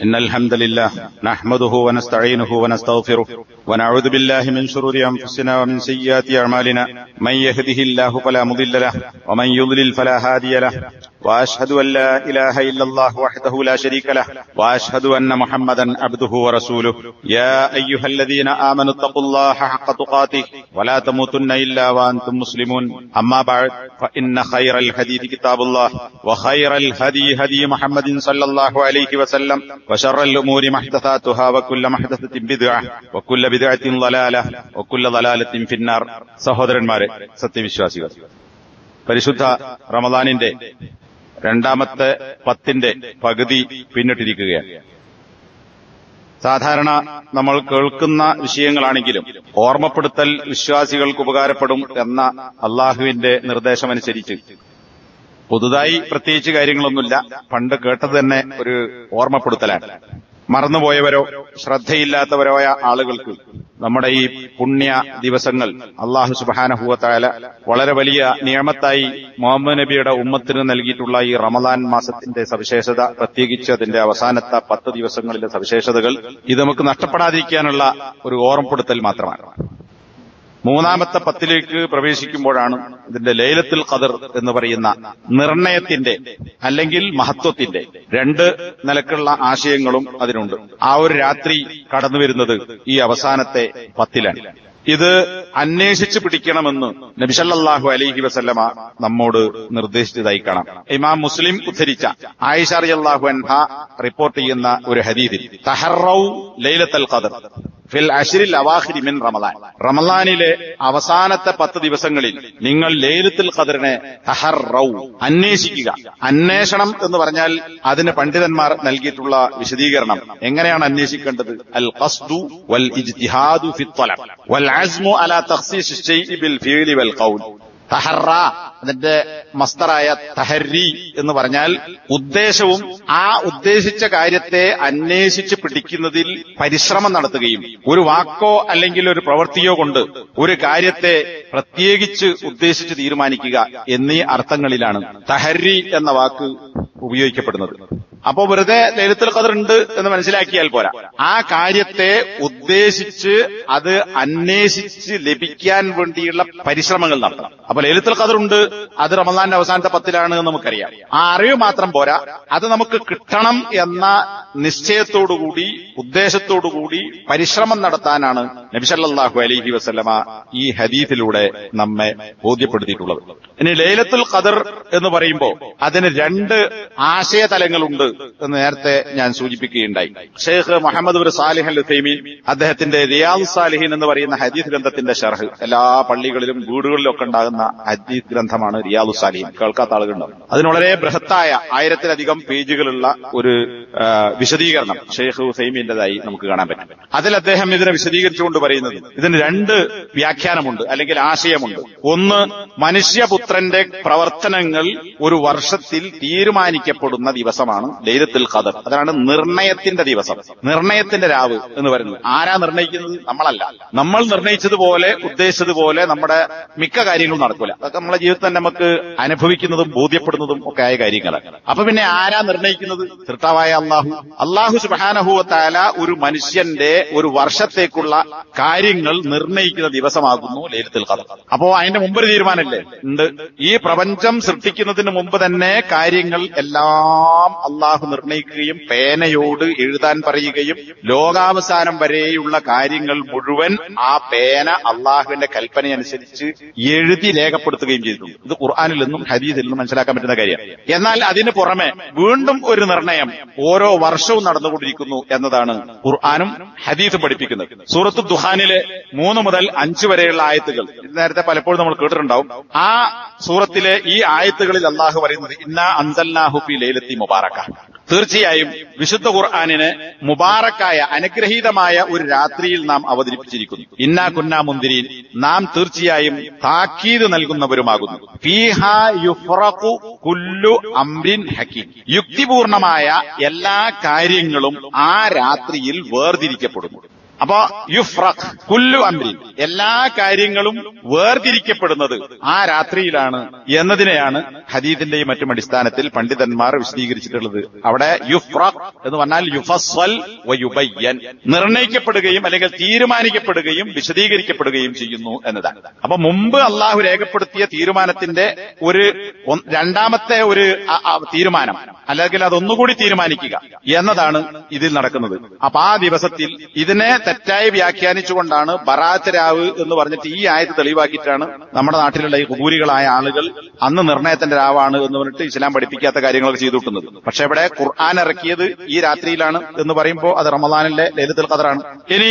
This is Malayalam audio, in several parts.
إن الحمد لله نحمده ونستعينه ونستغفره ونعوذ بالله من شرور أنفسنا ومن سيئات أعمالنا من يهده الله فلا مضل له ومن يضلل فلا هادي له وأشهد أن لا إله إلا الله وحده لا شريك له وأشهد أن محمدا عبده ورسوله يا أيها الذين آمنوا اتقوا الله حق تقاته ولا تموتن إلا وأنتم مسلمون أما بعد فإن خير الحديث كتاب الله وخير الهدي هدي محمد صلى الله عليه وسلم وشر الأمور محدثاتها وكل محدثة بدعة وكل بدعة ضلالة وكل ضلالة في النار. സഹോദരന്മാരെ, സത്യവിശ്വാസികൾ, പരിശുദ്ധ റമദാനിന്റെ രണ്ടാമത്തെ 10ന്റെ പകുതി പിന്നിട്ടിരിക്കുകയാണ്. സാധാരണ നമ്മൾ കേൾക്കുന്ന വിഷയങ്ങളാണെങ്കിലും ഓർമ്മപ്പെടുത്തൽ വിശ്വാസികൾക്ക് ഉപകാരപ്പെടും എന്ന അള്ളാഹുവിന്റെ നിർദ്ദേശമനുസരിച്ച് പുതുതായി പ്രത്യേകിച്ച് കാര്യങ്ങളൊന്നുമില്ല. പണ്ട് കേട്ടത് തന്നെ ഒരു ഓർമ്മപ്പെടുത്തലാണ്. മറന്നുപോയവരോ ശ്രദ്ധയില്ലാത്തവരോ ആയ ആളുകൾക്ക് നമ്മുടെ ഈ പുണ്യ ദിവസങ്ങൾ അള്ളാഹു സുബ്ഹാനഹു വ തആല വളരെ വലിയ നിഅമത്തായി മുഹമ്മദ് നബിയുടെ ഉമ്മത്തിന് നൽകിയിട്ടുള്ള ഈ റമദാൻ മാസത്തിന്റെ സവിശേഷത, പ്രത്യേകിച്ച് അതിന്റെ അവസാനത്തെ 10 ദിവസങ്ങളിലെ സവിശേഷതകൾ ഇത് നമുക്ക് നഷ്ടപ്പെടാതിരിക്കാനുള്ള ഒരു ഓർമ്മപ്പെടുത്തൽ മാത്രമാണ്. മൂന്നാമത്തെ 10ലേക്ക് പ്രവേശിക്കുമ്പോഴാണ് ഇതിന്റെ ലൈലത്തുൽ ഖദർ എന്ന് പറയുന്ന നിർണയത്തിന്റെ അല്ലെങ്കിൽ മഹത്വത്തിന്റെ 2 നിലക്കുള്ള ആശയങ്ങളും അതിനുണ്ട്. ആ ഒരു രാത്രി കടന്നു വരുന്നത് ഈ അവസാനത്തെ 10ലാണ്. ഇത് അന്വേഷിച്ചു പിടിക്കണമെന്ന് നബി സല്ലല്ലാഹു അലൈഹി വസല്ലമ നമ്മോട് നിർദ്ദേശിച്ചതായി കാണാം. ഇമാം മുസ്ലിം ഉദ്ധരിച്ച ആയിഷ റളിയല്ലാഹു അൻഹ റിപ്പോർട്ട് ചെയ്യുന്ന ഒരു ഹദീസിൽ തഹറൗ ലൈലത്തുൽ ഖദർ ഫിൽ അശ്റിൽ അവാഖിരി മിൻ റമളാൻ, റമളാനിലെ അവസാനത്തെ 10 ദിവസങ്ങളിൽ നിങ്ങൾ ലൈലത്തുൽ ഖദറിനെ തഹറൗ അന്വേഷിക്കുക. അന്വേഷണം എന്ന് പറഞ്ഞാൽ അതിന് പണ്ഡിതന്മാർ നൽകിയിട്ടുള്ള വിശദീകരണം എങ്ങനെയാണ് അന്വേഷിക്കേണ്ടത്? അൽ ഖസ്ദു വൽ ഇജ്തിഹാദു ഫി ത്വലബ് വൽ അസ്മു അലാ തഖ്സീസ് ശൈഇ ബിൽ ഫിഅലി വൽ ഖൗൽ. തഹറ അതിന്റെ മസ്ദറായ തഹരി എന്ന് പറഞ്ഞാൽ ഉദ്ദേശവും ആ ഉദ്ദേശിച്ച കാര്യത്തെ അന്വേഷിച്ച് പിടിക്കുന്നതിൽ പരിശ്രമം നടത്തുകയും ഒരു വാക്കോ അല്ലെങ്കിൽ ഒരു പ്രവൃത്തിയോ കൊണ്ട് ഒരു കാര്യത്തെ പ്രത്യേകിച്ച് ഉദ്ദേശിച്ച് തീരുമാനിക്കുക എന്നീ അർത്ഥങ്ങളിലാണ് തഹരി എന്ന വാക്ക് ഉപയോഗിക്കപ്പെടുന്നത്. അപ്പോ വെറുതെ ലൈലത്തുൽ ഖദർ ഉണ്ട് എന്ന് മനസ്സിലാക്കിയാൽ പോരാ, ആ കാര്യത്തെ ഉദ്ദേശിച്ച് അത് അന്വേഷിച്ച് ലഭിക്കാൻ വേണ്ടിയുള്ള പരിശ്രമങ്ങൾ നടത്തണം. അപ്പൊ ലൈലത്തുൽ ഖദർ ഉണ്ട്, അത് റമദാന്റെ അവസാനത്തെ 10ലാണ് എന്ന് നമുക്കറിയാം. ആ അറിവ് മാത്രം പോരാ, അത് നമുക്ക് കിട്ടണം എന്ന നിശ്ചയത്തോടുകൂടി ഉദ്ദേശത്തോടുകൂടി പരിശ്രമം നടത്താനാണ് നബി സല്ലല്ലാഹു അലൈഹി വസല്ലമ ഈ ഹദീസിലൂടെ നമ്മെ ബോധ്യപ്പെടുത്തിയിട്ടുള്ളത്. ഇനി ലൈലത്തുൽ ഖദർ എന്ന് പറയുമ്പോൾ അതിന് 2 ആശയതലങ്ങളുണ്ട് എന്ന് നേരത്തെ ഞാൻ സൂചിപ്പിക്കുകയുണ്ടായി. ഷെയ്ഖ് മുഹമ്മദ് ബിൻ സാലിഹ് അൽ ഉസൈമീൻ അദ്ദേഹത്തിന്റെ റിയാദുസ് സാലിഹീൻ എന്ന് പറയുന്ന ഹദീസ് ഗ്രന്ഥത്തിന്റെ ഷർഹ്, എല്ലാ പള്ളികളിലും വീടുകളിലും ഒക്കെ ഉണ്ടാകുന്ന ഹദീസ് ഗ്രന്ഥമാണ് റിയാദുസ് സാലിഹീൻ. കേൾക്കാത്ത ആളുകളുണ്ടാവും. അതിന് വളരെ ബൃഹത്തായ 1000-ലധികം പേജുകളുള്ള ഒരു വിശദീകരണം ഷെയ്ഖ് ഉസൈമീന്റേതായി നമുക്ക് കാണാൻ പറ്റും. അതിൽ അദ്ദേഹം ഇതിനെ വിശദീകരിച്ചുകൊണ്ട് പറയുന്നത് ഇതിന് 2 വ്യാഖ്യാനമുണ്ട് അല്ലെങ്കിൽ ആശയമുണ്ട്. ഒന്ന്, മനുഷ്യപുത്രന്റെ പ്രവർത്തനങ്ങൾ ഒരു വർഷത്തിൽ തീരുമാനിക്കപ്പെടുന്ന ദിവസമാണ് ലൈലത്തുൽ ഖദർ. അതാണ് നിർണയത്തിന്റെ ദിവസം, നിർണയത്തിന്റെ രാവ് എന്ന് പറയുന്നത്. ആരാ നിർണയിക്കുന്നത്? നമ്മളല്ല. നമ്മൾ നിർണയിച്ചതുപോലെ ഉദ്ദേശിച്ചതുപോലെ നമ്മുടെ മിക്ക കാര്യങ്ങളും നടക്കൂല. അതൊക്കെ നമ്മുടെ ജീവിതത്തിൽ തന്നെ നമുക്ക് അനുഭവിക്കുന്നതും ബോധ്യപ്പെടുന്നതും ഒക്കെ ആയ കാര്യങ്ങളാണ്. അപ്പൊ പിന്നെ ആരാ നിർണയിക്കുന്നത്? സൃഷ്ടാവായ അല്ലാഹു സുബ്ഹാനഹു വ തആല ഒരു മനുഷ്യന്റെ ഒരു വർഷത്തേക്കുള്ള കാര്യങ്ങൾ നിർണയിക്കുന്ന ദിവസമാകുന്നു ലൈലത്തുൽ ഖദർ. അപ്പോ അതിന്റെ മുമ്പൊരു തീരുമാനമല്ലേ ഉണ്ട്. ഈ പ്രപഞ്ചം സൃഷ്ടിക്കുന്നതിന് മുമ്പ് തന്നെ കാര്യങ്ങൾ എല്ലാം അള്ളാഹു നിർണയിക്കുകയും പേനയോട് എഴുതാൻ പറയുകയും ലോകാവസാനം വരെയുള്ള കാര്യങ്ങൾ മുഴുവൻ ആ പേന അള്ളാഹുവിന്റെ കൽപ്പനയനുസരിച്ച് എഴുതി രേഖപ്പെടുത്തുകയും ചെയ്തിട്ടുണ്ട്. ഇത് ഖുർആനിൽ നിന്നും ഹദീസിൽ നിന്നും മനസ്സിലാക്കാൻ പറ്റുന്ന കാര്യമാണ്. എന്നാൽ അതിന് പുറമെ വീണ്ടും ഒരു നിർണയം ഓരോ വർഷവും നടന്നുകൊണ്ടിരിക്കുന്നു എന്നതാണ് ഖുർആനും ഹദീസും പഠിപ്പിക്കുന്നത്. സൂറത്തു ദുഹാനിലെ 3 മുതൽ 5 വരെയുള്ള ആയത്തുകൾ നേരത്തെ പലപ്പോഴും നമ്മൾ കേട്ടിട്ടുണ്ടാവും. ആ സൂറത്തിലെ ഈ ആയത്തുകളിൽ അള്ളാഹു പറയുന്നത് ഇന്നാ അൻസൽനാഹു ഫീ ലൈലത്തി മുബാറക, തീർച്ചയായും വിശുദ്ധ ഖുർആനിനെ മുബാറക്കായ അനുഗ്രഹീതമായ ഒരു രാത്രിയിൽ നാം അവതരിപ്പിച്ചിരിക്കുന്നു. ഇന്നാ കുന്നാ മുന്തിരീൻ, നാം തീർച്ചയായും താക്കീത് നൽകുന്നവരുമാകുന്നു. ഫീഹാ യുഫ്റഖു കുല്ലു അംരിൻ ഹകീം, യുക്തിപൂർണമായ എല്ലാ കാര്യങ്ങളും ആ രാത്രിയിൽ വേർതിരിക്കപ്പെടുന്നു. അപ്പോ യുഫ്രഖ് കുല്ലു അംരി, എല്ലാ കാര്യങ്ങളും വേർതിരിക്കപ്പെടുന്നത് ആ രാത്രിയിലാണ് എന്നതിനെയാണ് ഹദീസിന്റെയും മറ്റും അടിസ്ഥാനത്തിൽ പണ്ഡിതന്മാർ വിശദീകരിച്ചിട്ടുള്ളത്. അവിടെ യുഫ്രഖ് എന്ന് പറഞ്ഞാൽ യുഫസ്വൽ വയുബയ്യൻ, നിർണയിക്കപ്പെടുകയും അല്ലെങ്കിൽ തീരുമാനിക്കപ്പെടുകയും വിശദീകരിക്കപ്പെടുകയും ചെയ്യുന്നു എന്നതാണ്. അപ്പൊ മുമ്പ് അള്ളാഹു രേഖപ്പെടുത്തിയ തീരുമാനത്തിന്റെ ഒരു രണ്ടാമത്തെ ഒരു തീരുമാനം അല്ലെങ്കിൽ അതൊന്നുകൂടി തീരുമാനിക്കുക എന്നതാണ് ഇതിൽ നടക്കുന്നത്. അപ്പൊ ആ ദിവസത്തിൽ ഇതിനെ തെറ്റായി വ്യാഖ്യാനിച്ചുകൊണ്ടാണ് ബറാത്ത് രാവ് എന്ന് പറഞ്ഞിട്ട് ഈ ആയത്ത് തെളിവാക്കിയിട്ടാണ് നമ്മുടെ നാട്ടിലുള്ള ഈ കുബൂരികളായ ആളുകൾ അന്ന് നിർണയത്തിന്റെ രാവാണ് എന്ന് പറഞ്ഞിട്ട് ഇസ്ലാം പഠിപ്പിക്കാത്ത കാര്യങ്ങളൊക്കെ ചെയ്തുവിട്ടുന്നത്. പക്ഷെ ഇവിടെ ഖുർആൻ ഇറക്കിയത് ഈ രാത്രിയിലാണ് എന്ന് പറയുമ്പോൾ അത് റമദാനിലെ ലൈലത്തുൽ ഖദറാണ്. ഇനി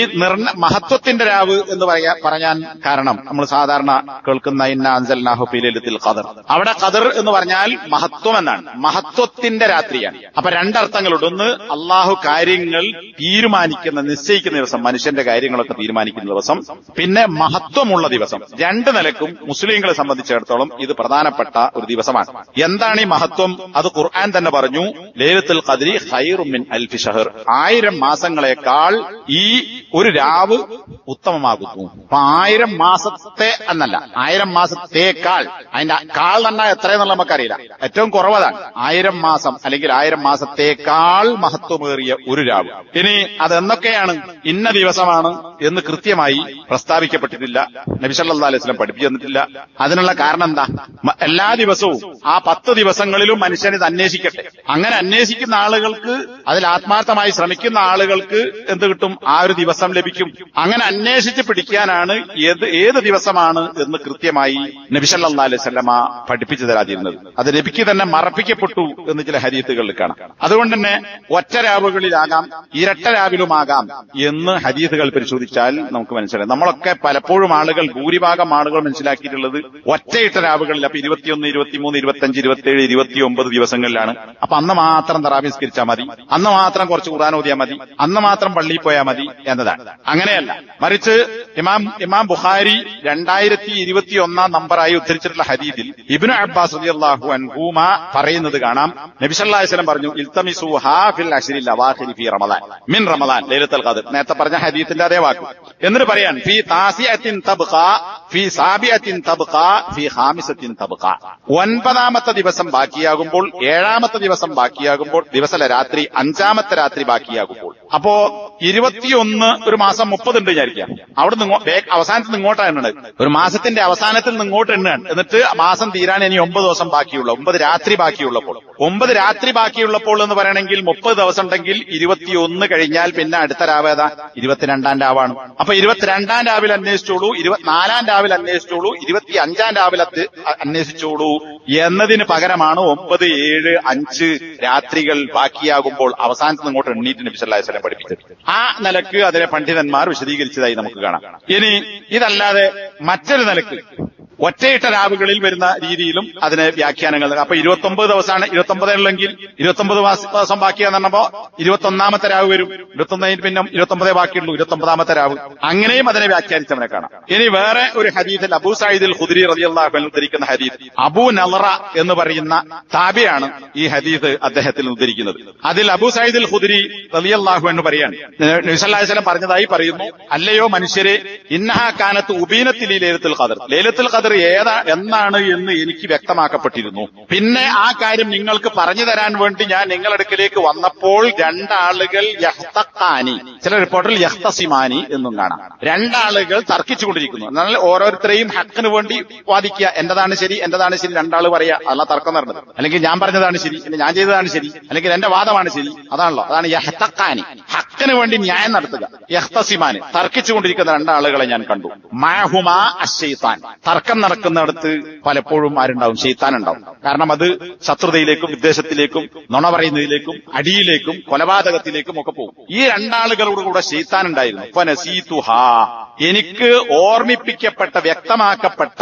മഹത്വത്തിന്റെ രാവ് എന്ന് പറയാൻ കാരണം നമ്മൾ സാധാരണ കേൾക്കുന്ന ഇന്ന അൻസൽനാഹു ഫീ ലൈലത്തുൽ ഖദർ, അവിടെ ഖദർ എന്ന് പറഞ്ഞാൽ മഹത്വം എന്നാണ്, മഹത്വത്തിന്റെ രാത്രിയാണ്. അപ്പൊ രണ്ടർത്ഥങ്ങളുണ്ട്. ഒന്ന്, അള്ളാഹു കാര്യങ്ങൾ തീരുമാനിക്കുന്ന നിശ്ചയിക്കുന്ന ദിവസം, മനുഷ്യന്റെ കാര്യങ്ങളൊക്കെ തീരുമാനിക്കുന്ന ദിവസം. പിന്നെ മഹത്വമുള്ള ദിവസം. രണ്ട് നിലക്കും മുസ്ലിങ്ങളെ സംബന്ധിച്ചിടത്തോളം ഇത് പ്രധാനപ്പെട്ട ഒരു ദിവസമാണ്. എന്താണ് ഈ മഹത്വം? അത് ഖുർആൻ തന്നെ പറഞ്ഞു, ലൈലത്തുൽ ഖദ്രി ഖൈറും മിൻ അൽഫി ഷഹർ, 1000 മാസങ്ങളെക്കാൾ ഈ ഒരു രാവ് ഉത്തമമാകുന്നു. അപ്പൊ 1000 മാസത്തെ എന്നല്ല, 1000 മാസത്തേക്കാൾ. അതിന്റെ കാൾ തന്നെ എത്രയെന്നുള്ള നമുക്കറിയില്ല, ഏറ്റവും കുറവതാണ് 1000 മാസം അല്ലെങ്കിൽ 1000 മാസത്തേക്കാൾ മഹത്വമേറിയ ഒരു രാവ്. ഇനി അതെന്നൊക്കെയാണ്, ഇന്ന ദിവസമാണ് എന്ന് കൃത്യമായി പ്രസ്താവിക്കപ്പെട്ടിട്ടില്ല. നബി സല്ലല്ലാഹു അലൈഹി വസല്ലം പഠിപ്പിച്ചു തന്നിട്ടില്ല. അതിനുള്ള കാരണം എന്താ? എല്ലാ ദിവസവും ആ 10 ദിവസങ്ങളിലും മനുഷ്യൻ ഇത് അന്വേഷിക്കട്ടെ. അങ്ങനെ അന്വേഷിക്കുന്ന ആളുകൾക്ക്, അതിൽ ആത്മാർത്ഥമായി ശ്രമിക്കുന്ന ആളുകൾക്ക് എന്ത് കിട്ടും? ആ ഒരു ദിവസം ലഭിക്കും. അങ്ങനെ അന്വേഷിച്ച് പിടിക്കാനാണ് ഏത് ദിവസമാണ് എന്ന് കൃത്യമായി നബി സല്ലല്ലാഹു അലൈഹി വസല്ലമ പഠിപ്പിച്ചു തരാതിരുന്നത്. അത് നബിക്ക് തന്നെ മറപ്പിക്കപ്പെട്ടു എന്ന് ചില ഹദീസുകളിൽ കാണാം. അതുകൊണ്ട് തന്നെ ഒറ്റ രാവുകളിലാകാം, ഇരട്ട രാവിലുമാകാം എന്ന് ഹദീസുകൾ പരിശോധിച്ചാൽ നമുക്ക് മനസ്സിലാക്കാം. നമ്മളൊക്കെ പലപ്പോഴും ഭൂരിഭാഗം ആളുകൾ മനസ്സിലാക്കിയിട്ടുള്ളത് ഒറ്റയിട്ട രാവുകളിൽ. അപ്പൊ 21, 23, 25, 27, 29 ദിവസങ്ങളിലാണ്. അപ്പൊ അന്ന് മാത്രം തറാവീഹ് നിസ്കരിച്ചാൽ മതി, അന്ന് മാത്രം കുറച്ച് ഖുർആൻ ഓതിയാൽ മതി, അന്ന് മാത്രം പള്ളിയിൽ പോയാൽ മതി എന്നതാണ്. അങ്ങനെയല്ല. മറിച്ച് ഇമാം ബുഖാരി 2021 നമ്പറായി ഉദ്ധരിച്ചിട്ടുള്ള ഹദീസിൽ ഇബ്നു അബ്ബാസ് റളിയല്ലാഹു അൻഹുമ പറയുന്നത് കാണാം. നബി സല്ലല്ലാഹു അലൈഹി വസല്ലം പറഞ്ഞു, ഇൽതമിസുഹാ ഫിൽ അശ്രിൽ അവാഖിരി ഫീ റമളാൻ മിൻ റമളാൻ ലൈലത്തുൽ ഖദ്ർ. നേരത്തെ പറഞ്ഞ ഹദീസിന്റെ അതേ വാക്ക്. എന്നിട്ട് പറയാൻ, ഫീ താസിഅത്തിൻ തബ്ഖാ ഫീ സാബിഅത്തിൻ തബ്ഖാ ഫീ ഖാമിസത്തിൻ തബ്ഖാ. 9ാമത്തെ ദിവസം ബാക്കിയാകുമ്പോൾ, 7ാമത്തെ ദിവസം ബാക്കിയാകുമ്പോൾ, ദിവസമല്ല രാത്രി, 5ാമത്തെ രാത്രി ബാക്കിയാകുമ്പോൾ. അപ്പോ 21 ഒരു മാസം 30 ഉണ്ട് വിചാരിക്കാം. അവിടെ നിന്ന് അവസാനത്തിൽ നിന്ന് ഇങ്ങോട്ടാണ്, ഒരു മാസത്തിന്റെ അവസാനത്തിൽ നിന്ന് ഇങ്ങോട്ട് എണ്ണാണ്. എന്നിട്ട് മാസം തീരാൻ ഇനി 9 ദിവസം ബാക്കിയുള്ള, 9 രാത്രി ബാക്കിയുള്ളപ്പോൾ. 9 രാത്രി ബാക്കിയുള്ളപ്പോൾ എന്ന് പറയണമെങ്കിൽ 30 ദിവസം ഉണ്ടെങ്കിൽ 21 കഴിഞ്ഞാൽ പിന്നെ അടുത്ത രാവ് ഏതാ? 22ാം രാവാണ്. അപ്പൊ 22ാം രാവിൽ അന്വേഷിച്ചോളൂ, 24ാം രാവിൽ അന്വേഷിച്ചോളൂ, 25ാം രാവിൽ അന്വേഷിച്ചോളൂ എന്നതിന് പകരമാണ് 9, 7, 5 രാത്രികൾ ബാക്കിയാകുമ്പോൾ അവസാനത്ത് ഇങ്ങോട്ട് എണ്ണീറ്റ് നബി സല്ലല്ലാഹു അലൈഹി വസല്ലം പഠിപ്പിച്ചത്. ആ നിലക്ക് അതിനെ പണ്ഡിതന്മാർ വിശദീകരിച്ചതായി നമുക്ക് കാണാം. ഇനി ഇതല്ലാതെ മറ്റൊരു നിലക്ക് ഒറ്റയിട്ട രാവുകളിൽ വരുന്ന രീതിയിലും അതിന് വ്യാഖ്യാനങ്ങൾ. അപ്പൊ 29 ദിവസമാണ്, 29 ഉള്ളെങ്കിൽ 29 ദിവസം ബാക്കിയാന്ന് പറഞ്ഞപ്പോ 21ാമത്തെ രാവ് വരും. 21 പിന്നെ 29 ബാക്കിയുള്ളൂ, 29ാമത്തെ രാവ്. അങ്ങനെയും അതിനെ വ്യാഖ്യാനിച്ചവനെ കാണാം. ഇനി വേറെ ഒരു ഹദീസിൽ അബൂ സഈദ് അൽ ഖുദ്രി റളിയല്ലാഹു അൻഹു ഉദ്ധരിക്കുന്ന ഹദീസ്, അബൂ നളറ എന്ന് പറയുന്ന താബിയാണ് ഈ ഹദീസ് അദ്ദേഹത്തിൽ ഉദ്ധരിക്കുന്നത്. അതിൽ അബൂ സഈദ് അൽ ഖുദ്രി റളിയല്ലാഹു അൻഹു പറയാണ്, നബി സല്ലല്ലാഹു അലൈഹി വസല്ലം പറഞ്ഞതായി പറയുന്നു, അല്ലയോ മനുഷ്യരെ, ഇന്നഹാ കാനത്ത് ഉബീനത്തിൽ ലൈലത്തുൽ ഖദർ, ലൈലത്തുൽ ഖദർ എന്നാണ് എന്ന് എനിക്ക് വ്യക്തമാക്കപ്പെട്ടിരുന്നു. പിന്നെ ആ കാര്യം നിങ്ങൾക്ക് പറഞ്ഞു തരാൻ വേണ്ടി ഞാൻ നിങ്ങളടുക്കിലേക്ക് വന്നപ്പോൾ 2 ആളുകൾ യഹ്തഖാനി, ചില റിപ്പോർട്ടിൽ യഹ്തസിമാനി എന്നും കാണാം, 2 ആളുകൾ തർക്കിച്ചുകൊണ്ടിരിക്കുന്നു. എന്നാൽ ഓരോരുത്തരെയും ഹക്കിന് വേണ്ടി വാദിക്കുക, എന്റേതാണ് ശരി, എന്റേതാണ് ശരി, 2 ആള് പറയാ, അല്ല തർക്കം നടന്നത്. അല്ലെങ്കിൽ ഞാൻ പറഞ്ഞതാണ് ശരി, ഞാൻ ചെയ്തതാണ് ശരി, അല്ലെങ്കിൽ എന്റെ വാദമാണ് ശരി. അതാണല്ലോ, അതാണ് യഹ്തഖാനി, ഹക്കിന് വേണ്ടി ന്യായം നടത്തുക. യഹ്തസിമാനി, തർക്കിച്ചുകൊണ്ടിരിക്കുന്ന 2 ആളുകളെ ഞാൻ കണ്ടു. മഅഹുമാ അശ്ശൈത്താൻ, തർക്കം നടക്കുന്നിടത്ത് പലപ്പോഴും ആരുണ്ടാവും? ശൈത്താൻ ഉണ്ടാവും. കാരണം അത് ശത്രുതയിലേക്കും വിദ്വേഷത്തിലേക്കും നുണ പറയുന്നതിലേക്കും അടിയിലേക്കും കൊലപാതകത്തിലേക്കും ഒക്കെ പോകും. ഈ 2 ആളുകളോട് കൂടെ ശൈത്താൻ ഉണ്ടായിരുന്നു. ഫനസീതുഹാ, എനിക്ക് ഓർമ്മിപ്പിക്കപ്പെട്ട വ്യക്തമാക്കപ്പെട്ട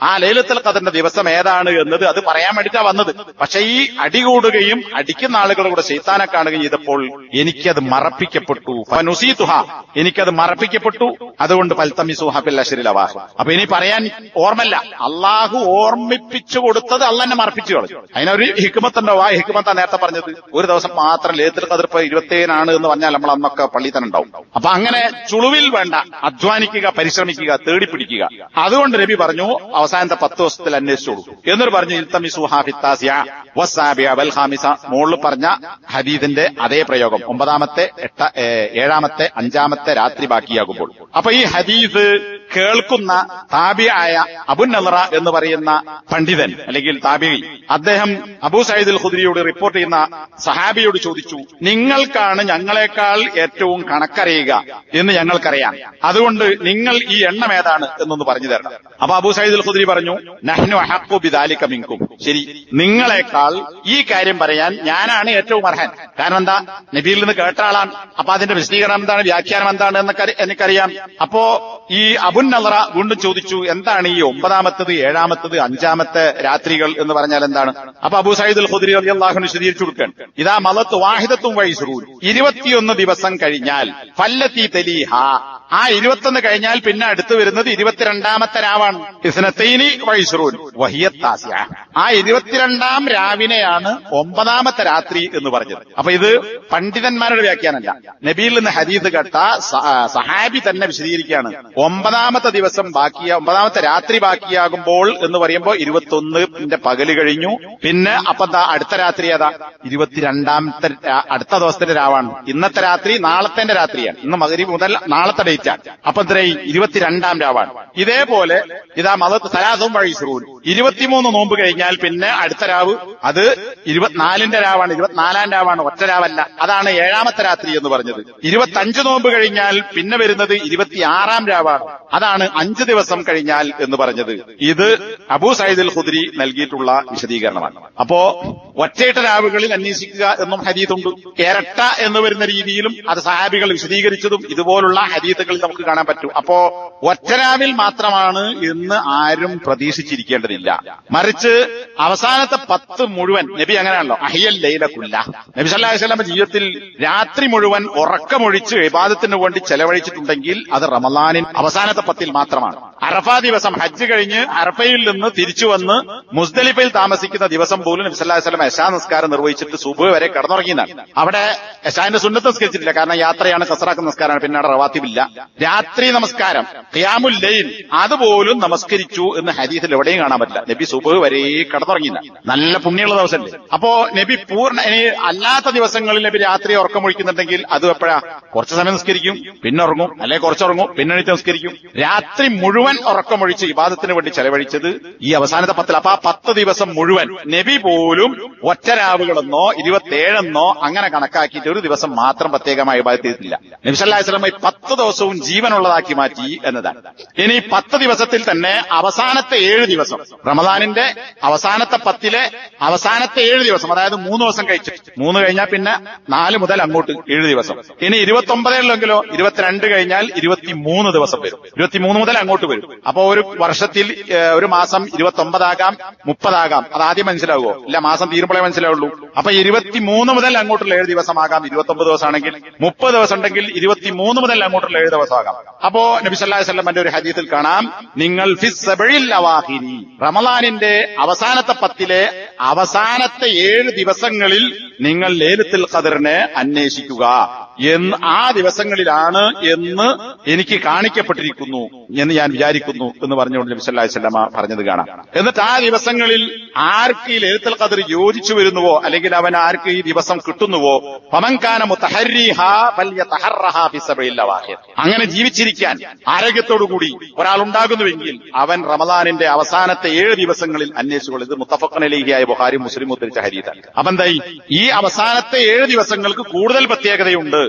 ആ ലൈലത്തുൽ ഖദറിന്റെ ദിവസം ഏതാണ് എന്നത് അത് പറയാൻ വേണ്ടിയിട്ടാ വന്നത്. പക്ഷെ ഈ അടികൂടുകയും അടിക്കുന്ന ആളുകളുടെ ശൈത്താനെ കാണുകയും ചെയ്തപ്പോൾ എനിക്കത് മറപ്പിക്കപ്പെട്ടു. ഫനുസീതുഹാ, എനിക്കത് മറപ്പിക്കപ്പെട്ടു. അതുകൊണ്ട് ഫൽതമിസുഹാ ഫിൽ അശ്രിൽ അവാഖിർ. അപ്പൊ ഇനി പറയാൻ ഓർമ്മല്ല. അള്ളാഹു ഓർമ്മിപ്പിച്ചു കൊടുത്തത് അള്ളാഹ് തന്നെ മറപ്പിച്ചു കളഞ്ഞു. അതിനൊരു ഹിക്മത്തുണ്ടോ? ആ ഹിക്മത്താ നേരത്തെ പറഞ്ഞത്. ഒരു ദിവസം മാത്രം ലൈലത്തുൽ ഖദ്ർ 27 എന്ന് പറഞ്ഞാൽ നമ്മൾ അന്നൊക്കെ പള്ളിയിൽ തന്നെ ഉണ്ടാവും. അപ്പൊ അങ്ങനെ ചുളുവിൽ വേണ്ട, അധ്വാനിക്കുക, പരിശ്രമിക്കുക, തേടിപ്പിടിക്കുക. അതുകൊണ്ട് നബി പറഞ്ഞു അവസാനത്തെ 10 ദിവസത്തിൽ അന്വേഷിച്ചോളൂ. എന്നിട്ട് പറഞ്ഞു ഇൽതമിസുഹാ ഫിത്താസിയ വസ്സാബിയ വൽ ഖാമിസ. മുകളിൽ പറഞ്ഞ ഹദീസിന്റെ അതേ പ്രയോഗം 9ാമത്തെ 7ാമത്തെ 5ാമത്തെ രാത്രി ബാക്കിയാകുമ്പോൾ. അപ്പൊ ഈ ഹദീസ് കേൾക്കുന്ന താബിയായ അബു നളറ എന്ന് പറയുന്ന പണ്ഡിതൻ അല്ലെങ്കിൽ താബിഈ, അദ്ദേഹം അബൂ സഈദ് അൽ ഖുദ്രിയോട് റിപ്പോർട്ട് ചെയ്യുന്ന സഹാബിയോട് ചോദിച്ചു, നിങ്ങൾക്കാണ് ഞങ്ങളെക്കാൾ ഏറ്റവും കണക്കറിയുക എന്ന് ഞങ്ങൾക്കറിയാം, അതുകൊണ്ട് നിങ്ങൾ ഈ എണ്ണം ഏതാണ് എന്നൊന്ന് പറഞ്ഞു തരണം. അപ്പൊ അബൂ സഈദ് അൽ ഖുദ്രി പറഞ്ഞു, നഹ്നു അഹഖു ബിദാലിക മിൻകും. ശരി, നിങ്ങളെക്കാൾ ഈ കാര്യം പറയാൻ ഞാനാണ് ഏറ്റവും അർഹൻ. കാരണം എന്താ? നബിയിൽ നിന്ന് കേട്ട ആളാണ്. അപ്പൊ അതിന്റെ വിശദീകരണം എന്താണ്, വ്യാഖ്യാനം എന്താണ് എന്നൊക്കെ എനിക്കറിയാം. അപ്പോ ഈ അബു നളറ വീണ്ടും ചോദിച്ചു, എന്താണ് ഈ 9ാമത്തത് 7ാമത്തത് 5ാമത്തെ രാത്രികൾ എന്ന് പറഞ്ഞാൽ എന്താണ്? അപ്പൊ അബൂ സഈദ് അൽ ഖുദ്രി റളിയല്ലാഹു അൻഹു വിശദീകരിച്ചു കൊടുക്കാൻ, ഇദാ മലത്ത് വാഹിദത്തും വൈസ്റൂൻ, 21 ദിവസം കഴിഞ്ഞാൽ, ഫല്ലത്തി തലീഹ, ആ 21 കഴിഞ്ഞാൽ പിന്നെ അടുത്ത് വരുന്നത് 22ാമത്തെ രാവാണ്. ഇസ്നത്തൈനി വൈസ്റൂൻ വഹിയ താസിഅ, ആ 22ാം രാവിനെയാണ് 9ാമത്തെ രാത്രി എന്ന് പറഞ്ഞത്. അപ്പൊ ഇത് പണ്ഡിതന്മാരുടെ വ്യാഖ്യാനമല്ല, നബിയിൽ നിന്ന് ഹദീസ് കേട്ട സഹാബി തന്നെ വിശദീകരിക്കുകയാണ്. 9ാമത്തെ ദിവസം 9ാമത്തെ രാത്രി ബാക്കിയാകുമ്പോൾ എന്ന് പറയുമ്പോൾ 21ന്റെ പകല് കഴിഞ്ഞു. പിന്നെ അപ്പൊ എന്താ അടുത്ത രാത്രി ഏതാ? 22ാമത്തെ അടുത്ത ദിവസത്തിന്റെ രാവാണ്. ഇന്നത്തെ രാത്രി നാളത്തെ രാത്രിയാണ്. ഇന്ന് മഗ്‌രിബ് മുതൽ നാളത്തെ ഡേറ്റാണ്. അപ്പൊ എത്രയായി? 22ാം രാവാണ്. ഇതേപോലെ ഇതാ മദത്ത് സലാസും വൈസ്റൂൻ, 23 നോമ്പ് കഴിഞ്ഞാൽ പിന്നെ അടുത്ത രാവ് അത് 24ന്റെ രാവാണ്. 24ാം രാവാണ്, ഒറ്റ രാവല്ല. അതാണ് 7ാമത്തെ രാത്രി എന്ന് പറഞ്ഞത്. 25 നോമ്പ് കഴിഞ്ഞാൽ പിന്നെ വരുന്നത് 26ാം രാവാണ്. അതാണ് 5 ദിവസം കഴിഞ്ഞാൽ എന്ന് പറഞ്ഞത്. ഇത് അബൂ സഈദ് അൽ ഖുദ്രി നൽകിയിട്ടുള്ള വിശദീകരണമാണ്. അപ്പോ ഒറ്റയിട്ട രാവുകളിൽ അന്വേഷിക്കുക എന്നും ഹദീസുണ്ട്. ഇരട്ട എന്ന് വരുന്ന രീതിയിലും അത് സഹാബികൾ വിശദീകരിച്ചതും ഇതുപോലുള്ള ഹദീസുകളിൽ നമുക്ക് കാണാൻ പറ്റും. അപ്പോ ഒറ്റരാവിൽ മാത്രമാണ് എന്ന് ആരും പ്രതീക്ഷിച്ചിരിക്കേണ്ടതില്ല. മറിച്ച് അവസാനത്തെ 10 മുഴുവൻ നബി അങ്ങനെയാണല്ലോ, അഹിയൽ ലൈല കുല്ല. നബി സല്ലല്ലാഹു അലൈഹി വസല്ലം ജീവിതത്തിൽ രാത്രി മുഴുവൻ ഉറക്കമൊഴിച്ച് ഇബാദത്തിന് വേണ്ടി ചെലവഴിച്ചിട്ടുണ്ടെങ്കിൽ അത് റമളാനിൻ അവസാനത്തെ 10 മാത്രമാണ്. അറഫാ ദിവസം ഹജ്ജ് കഴിഞ്ഞ് അറഫയിൽ നിന്ന് തിരിച്ചു വന്ന് മുസ്ദലിഫയിൽ താമസിക്കുന്ന ദിവസം പോലും നബി സല്ലല്ലാഹു അലൈഹി വസല്ലം ഇശാ നിസ്കാരം നിർവഹിച്ചിട്ട് സുബ്ഹ് വരെ കിടന്നുറങ്ങിയതാണ്. അവിടെ ഇശാന്റെ സുന്നത്ത് നിസ്കരിച്ചിട്ടില്ല, കാരണം യാത്രയാണ്, കസറാക്കുന്ന നിസ്കാരമാണ്. പിന്നെ അവിടെ റവാത്തിബില്ല. രാത്രി നമസ്കാരം ഖിയാമുൽ ലൈൽ അതുപോലും നമസ്കരിച്ചു എന്ന് ഹദീസിൽ എവിടെയും കാണാൻ പറ്റില്ല. നബി സുബ്ഹ് വരെ കിടന്നുറങ്ങിയതാണ്. നല്ല പുണ്യമുള്ള ദിവസമല്ലേ. അപ്പോ നബി അല്ലാത്ത ദിവസങ്ങളിൽ നബി രാത്രി ഉറക്കമൊഴിക്കുന്നുണ്ടെങ്കിൽ അത് എപ്പോഴാ? കുറച്ച് സമയം നിസ്കരിക്കും, പിന്നെ ഉറങ്ങും, അല്ലെങ്കിൽ കുറച്ചുറങ്ങും, പിന്നെ എണീറ്റ് നിസ്കരിക്കും. രാത്രി മുഴുവൻ ഉറക്കമൊഴിച്ച് ഇബാദത്തിന് വേണ്ടി ചെലവഴിച്ചത് ഈ അവസാനത്തെ 10. അപ്പൊ ആ 10 ദിവസം മുഴുവൻ നബി പോലും ഒറ്റ രാവുകളെന്നോ 27 അങ്ങനെ കണക്കാക്കിയിട്ട് ഒരു ദിവസം മാത്രം പ്രത്യേകമായി ഇബാദത്ത് ചെയ്തിട്ടില്ല. നബി സല്ലല്ലാഹു അലൈഹി വസല്ലം 10 ദിവസവും ജീവനുള്ളതാക്കി മാറ്റി എന്നതാണ്. ഇനി 10 ദിവസത്തിൽ തന്നെ അവസാനത്തെ 7 ദിവസം, റമദാനിന്റെ അവസാനത്തെ 10 അവസാനത്തെ 7 ദിവസം, അതായത് 3 ദിവസം കഴിച്ചു, 3 കഴിഞ്ഞാൽ പിന്നെ 4 മുതൽ അങ്ങോട്ട് 7 ദിവസം. ഇനി 29 22 കഴിഞ്ഞാൽ 23 ദിവസം വരും. 23 മുതൽ അങ്ങോട്ട് വരും. അപ്പൊ ഒരു വർഷത്തിൽ ഒരു മാസം 29 ആകാം, 30 ആകാം. അത് ആദ്യം മനസ്സിലാവുമോ? ഇല്ല, മാസം തീരുമ്പോഴേ മനസ്സിലാവുള്ളൂ. അപ്പൊ 23 മുതൽ അങ്ങോട്ടുള്ള 7 ദിവസമാകാം. 29 ദിവസമാണെങ്കിൽ 30 ദിവസം ഉണ്ടെങ്കിൽ 23 മുതൽ അങ്ങോട്ടുള്ള 7 ദിവസമാകാം. അപ്പോ നബി സല്ലല്ലാഹു അലൈഹി വസല്ലം ഒരു ഹദീസിൽ കാണാം, നിങ്ങൾ ഫിസ് സബഇൽ അവാഖിരി, റമളാനിന്റെ അവസാനത്തെ 10 അവസാനത്തെ 7 ദിവസങ്ങളിൽ നിങ്ങൾ ലൈലത്തുൽ ഖദ്റിനെ അന്വേഷിക്കുക എന്ന്, ആ ദിവസങ്ങളിലാണ് എന്ന് എനിക്ക് കാണിക്കപ്പെട്ടിരിക്കുന്നു എന്ന് ഞാൻ വിചാരിക്കുന്നു എന്ന് പറഞ്ഞുകൊണ്ട് നബി സല്ലല്ലാഹു അലൈഹി വസല്ലം പറഞ്ഞത് കാണാം. എന്നിട്ട് ആ ദിവസങ്ങളിൽ ആർക്ക് ഈ ലൈലത്തുൽ ഖദ്ർ യോജിച്ചു വരുന്നുവോ, അല്ലെങ്കിൽ അവൻ ആർക്ക് ഈ ദിവസം കിട്ടുന്നുവോ, ഫമൻ കാന മുതഹർരിഹാ ഫൽയതഹറഹാ ഫിസ്സബഇൽ അവാഖിർ, അങ്ങനെ ജീവിച്ചിരിക്കാൻ ആരോഗ്യത്തോടുകൂടി ഒരാൾ ഉണ്ടാകുന്നുവെങ്കിൽ അവൻ റമളാനിന്റെ അവസാനത്തെ 7 ദിവസങ്ങളിൽ അന്വേഷിച്ചുകൊള്ളു. ഇത് മുത്തഫഖൻ അലൈഹിയായ ബുഖാരി മുസ്ലിം ഉദ്ധരിച്ച ഹദീസാണ്. അപ്പൊ എന്തായി, ഈ അവസാനത്തെ 7 ദിവസങ്ങൾക്ക് കൂടുതൽ പ്രത്യേകതയുണ്ട്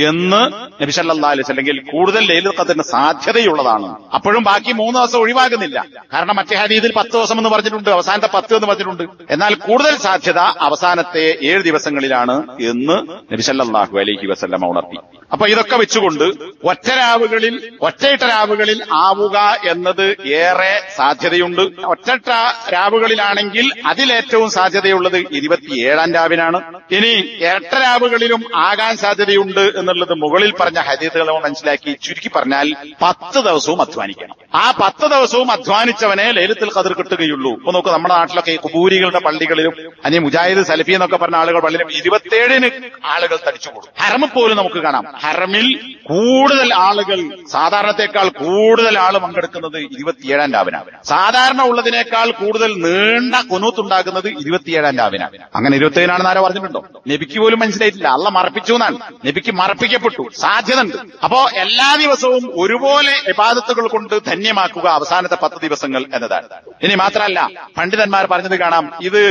എന്ന് നബി സല്ലല്ലാഹു അലൈഹി വസല്ലം, അല്ലെങ്കിൽ കൂടുതൽ ലൈലത്തുൽ ഖദ്റിന് സാധ്യതയുള്ളതാണ്. അപ്പോഴും ബാക്കി 3 ദിവസം ഒഴിവാകുന്നില്ല. കാരണം മറ്റേ ഹദീസിൽ 10 ദിവസം എന്ന് പറഞ്ഞിട്ടുണ്ട്, അവസാനത്തെ 10 എന്ന് പറഞ്ഞിട്ടുണ്ട്. എന്നാൽ കൂടുതൽ സാധ്യത അവസാനത്തെ 7 ദിവസങ്ങളിലാണ് എന്ന് നബി സല്ലല്ലാഹു അലൈഹി വസല്ലം ഉണർത്തി. അപ്പൊ ഇതൊക്കെ വെച്ചുകൊണ്ട് ഒറ്റയിട്ട രാവുകളിൽ ആവുക എന്നത് ഏറെ സാധ്യതയുണ്ട്. ഒറ്റയിട്ട രാവുകളിലാണെങ്കിൽ അതിലേറ്റവും സാധ്യതയുള്ളത് 27ാം രാവിനാണ്. ഇനി ഇരട്ട രാവുകളിലും ആകാൻ സാധ്യതയുണ്ട് എന്ന് എന്നുള്ളത് മുകളിൽ പറഞ്ഞ ഹദീസുകൾ മനസ്സിലാക്കി ചുരുക്കി പറഞ്ഞാൽ 10 ദിവസവും അധ്വാനിക്കണം. ആ 10 ദിവസവും അധ്വാനിച്ചവനെ ലൈലത്തുൽ ഖദർ കിട്ടുകയുള്ളൂ. ഇപ്പൊ നോക്കൂ, നമ്മുടെ നാട്ടിലൊക്കെ ഈ ഖുബൂരികളുടെ പള്ളികളിലും അല്ലെങ്കിൽ മുജാഹിദ് സലഫി എന്നൊക്കെ പറഞ്ഞ ആളുകൾ പള്ളിയിലും 27-ന് ആളുകൾ തടിച്ചുകൂടും. ഹറമിൽ പോലും നമുക്ക് കാണാം, ഹറമിൽ കൂടുതൽ ആളുകൾ, സാധാരണത്തെക്കാൾ കൂടുതൽ ആൾ പങ്കെടുക്കുന്നത് 27-ാം രാവിനാണ്. സാധാരണ ഉള്ളതിനേക്കാൾ കൂടുതൽ നീണ്ട കുനൂത്തുണ്ടാകുന്നത് 27-ാം രാവിനാണ്. അങ്ങനെ 27-നാണെന്ന് ആരോ പറഞ്ഞിട്ടുണ്ടോ? നബിക്ക് പോലും മനസ്സിലായിട്ടില്ല. അള്ള മറപ്പിച്ചു എന്നാണ്. നബിക്ക് മറപ്പിക്കപ്പെട്ടു, സാധ്യത ഉണ്ട്. അപ്പോ എല്ലാ ദിവസവും ഒരുപോലെ ഇബാദത്തുകൾ കൊണ്ട് ധന്യമാക്കുക അവസാനത്തെ 10 ദിവസങ്ങൾ എന്നതാണ്. ഇനി മാത്രമല്ല, പണ്ഡിതന്മാർ പറഞ്ഞത് കാണാം, ഇത്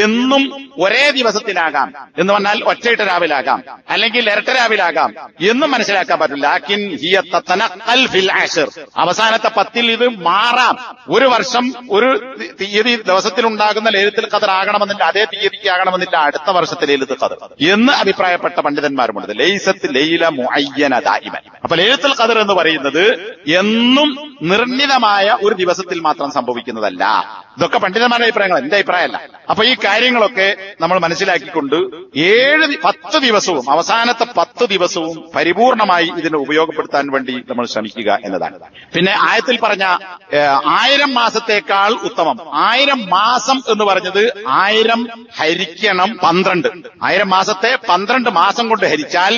എന്നും ഒരേ ദിവസത്തിലാകാം എന്ന് പറഞ്ഞാൽ ഒറ്റയിട്ട രാവിലാകാം, അല്ലെങ്കിൽ ഇരട്ട രാവിലാകാം എന്നും മനസ്സിലാക്കാൻ പറ്റില്ല. ലാക്കിൻ ഹിയ തതനഖൽ ഫിൽ അശ്ർ, അവസാനത്തെ 10-ൽ ഇത് മാറാം. ഒരു വർഷം ഒരു തീയതി ദിവസത്തിലുണ്ടാകുന്ന ലൈലത്തുൽ ഖദർ ആകണമെന്നില്ല, അതേ തീയതിക്ക് ആകണമെന്നില്ല അടുത്ത വർഷത്തെ ലൈലത്തുൽ ഖദർ എന്ന് അഭിപ്രായപ്പെട്ട പണ്ഡിതന്മാരുമുണ്ട്. ലൈസത്ത് ലൈല മുഅയ്യന ദായിമൻ. അപ്പൊ ലൈലത്തുൽ ഖദർ എന്ന് പറയുന്നത് എന്നും നിർണിതമായ ഒരു ദിവസത്തിൽ മാത്രം സംഭവിക്കുന്നതല്ല. ഇതൊക്കെ പണ്ഡിതന്മാരുടെ അഭിപ്രായങ്ങൾ, എന്റെ അഭിപ്രായമല്ല. അപ്പൊ ഈ കാര്യങ്ങളൊക്കെ നമ്മൾ മനസ്സിലാക്കിക്കൊണ്ട് 10 ദിവസവും അവസാനത്തെ 10 ദിവസവും പരിപൂർണമായി ഇതിനെ ഉപയോഗപ്പെടുത്താൻ വേണ്ടി നമ്മൾ ശ്രമിക്കുക എന്നതാണ്. പിന്നെ ആയത്തിൽ പറഞ്ഞ 1000 മാസത്തേക്കാൾ ഉത്തമം, 1000 മാസം എന്ന് പറഞ്ഞത് 1000 ഹരിക്കണം 12. 1000 മാസത്തെ 12 മാസം കൊണ്ട് ഹരിച്ചാൽ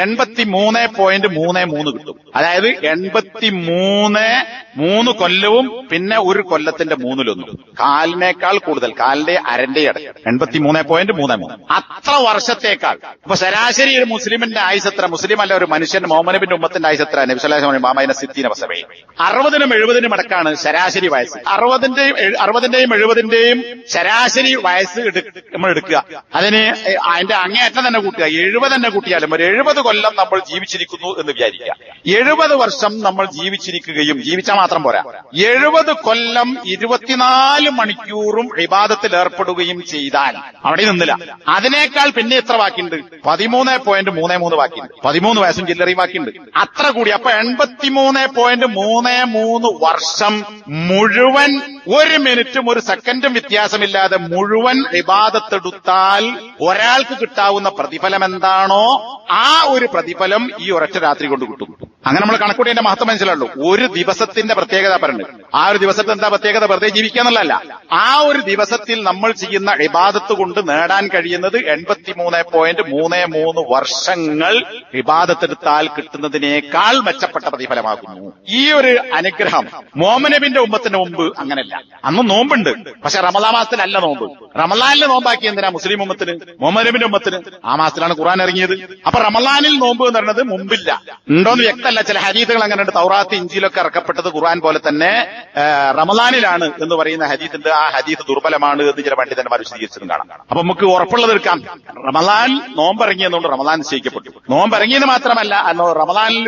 83.33 കിട്ടും. അതായത് 83 കൊല്ലവും പിന്നെ ഒരു കൊല്ലത്തിന്റെ 1/3. കാലിനേക്കാൾ കൂടുതൽ, കാലിന്റെ അരന്റെ അടക്കം 83.33. അത്ര വർഷത്തേക്കാൾ. അപ്പൊ ശരാശരി ഒരു മുസ്ലിമിന്റെ ആയുസ് എത്ര? മുസ്ലിം അല്ല, ഒരു മനുഷ്യൻ മുഹമ്മദ് നബിന്റെ ഉമ്മത്തിന്റെ ആയുസ് എത്ര? നബി സല്ലല്ലാഹു അലൈഹി വസല്ലം മാമൈന സിത്തീന വസബഈൻ, 60-നും 70-നും അടക്കാണ് ശരാശരി വയസ്സ്. 60-ന്റെയും 70-ന്റെയും ശരാശരി വയസ്സ് നമ്മൾ എടുക്കുക. അതിന് അതിന്റെ അങ്ങേയറ്റം തന്നെ കൂട്ടുക, 70 തന്നെ കൂട്ടിയാലും ഒരു 70 കൊല്ലം നമ്മൾ ജീവിച്ചിരിക്കുന്നു എന്ന് വിചാരിക്കുക. 70 വർഷം നമ്മൾ ജീവിച്ചിരിക്കുകയും, ജീവിച്ചാൽ മാത്രം പോരാ, 70 കൊല്ലം 24 മണിക്കൂറും ഇബാദത്തിൽ ഏർപ്പെടുകയും ചെയ്താൽ അവിടെ നിന്നില്ല. അതിനേക്കാൾ പിന്നെ എത്ര ബാക്കിയുണ്ട്? 13.33 ബാക്കിയുണ്ട്. 13 വയസ്സും ചില്ലറയും ബാക്കിയുണ്ട്. അത്ര കൂടി. അപ്പൊ 83.33 വർഷം മുഴുവൻ, ഒരു മിനിറ്റും ഒരു സെക്കൻഡും വ്യത്യാസമില്ലാതെ മുഴുവൻ ഇബാദത്തെടുത്താൽ ഒരാൾക്ക് കിട്ടാവുന്ന പ്രതിഫലം എന്താണോ ആ ഒരു പ്രതിഫലം ഈ ഒരൊറ്റ രാത്രി കൊണ്ട് കിട്ടും. അങ്ങനെ നമ്മൾ കണക്കൂട്ടിയതിന്റെ മഹത്വം മനസ്സിലുള്ളൂ. ഒരു ദിവസത്തിന്റെ പ്രത്യേകത പറയുന്നത്. ആ ഒരു ദിവസത്തെ എന്താ പ്രത്യേകത? വെറുതെ ജീവിക്കുക എന്നുള്ളതല്ല. ആ ഒരു ദിവസത്തിൽ നമ്മൾ ചെയ്യുന്ന ഇബാദത്ത് കൊണ്ട് നേടാൻ കഴിയുന്നത് 83.33 വർഷങ്ങൾ ഇബാദത്തെടുത്താൽ കിട്ടുന്നതിനേക്കാൾ മെച്ചപ്പെട്ട പ്രതിഫലമാകുന്നു. ഈ ഒരു അനുഗ്രഹം മുഹമ്മദ് നബിന്റെ ഉമ്മത്തിന് മുമ്പ് അങ്ങനെയല്ല. അന്ന് നോമ്പുണ്ട്, പക്ഷെ റമദാൻ മാസത്തിലല്ല നോമ്പ്. റമദാനിൽ നോമ്പാക്കി എന്തിനാ? മുസ്ലിം ഉമ്മത്തിന്, മുഹമ്മദ് നബിന്റെ ഉമ്മത്തിന്. ആ മാസത്തിലാണ് ഖുർആൻ ഇറങ്ങിയത്. അപ്പൊ റമദാനിൽ നോമ്പ് എന്ന് പറയുന്നത് മുമ്പില്ല, ഉണ്ടോന്ന് വ്യക്തമല്ല. ചില ഹദീസുകൾ അങ്ങനെയുണ്ട്. തൗറാത്ത് ഇഞ്ചിലൊക്കെ ഇറക്കപ്പെട്ടത് ഖുർആൻ പോലെ തന്നെ റമദാനിലാണ് എന്ന് പറയുന്ന ഹദീസുണ്ട്. ആ ഹദീസ് ദുർബലമാണ് എന്ന് ചില പണ്ഡിതന്മാർ വിശദീകരിച്ചതും കാണാം. അപ്പൊ നമുക്ക് ഉറപ്പുള്ളത് എടുക്കാം, റമദാൻ നോമ്പ് ഇറങ്ങിയതുകൊണ്ട് റമദാൻ നിശ്ചയിക്കപ്പെട്ടു. നോമ്പ് ഇറങ്ങിയത് മാത്രമല്ല, റമദാനിൽ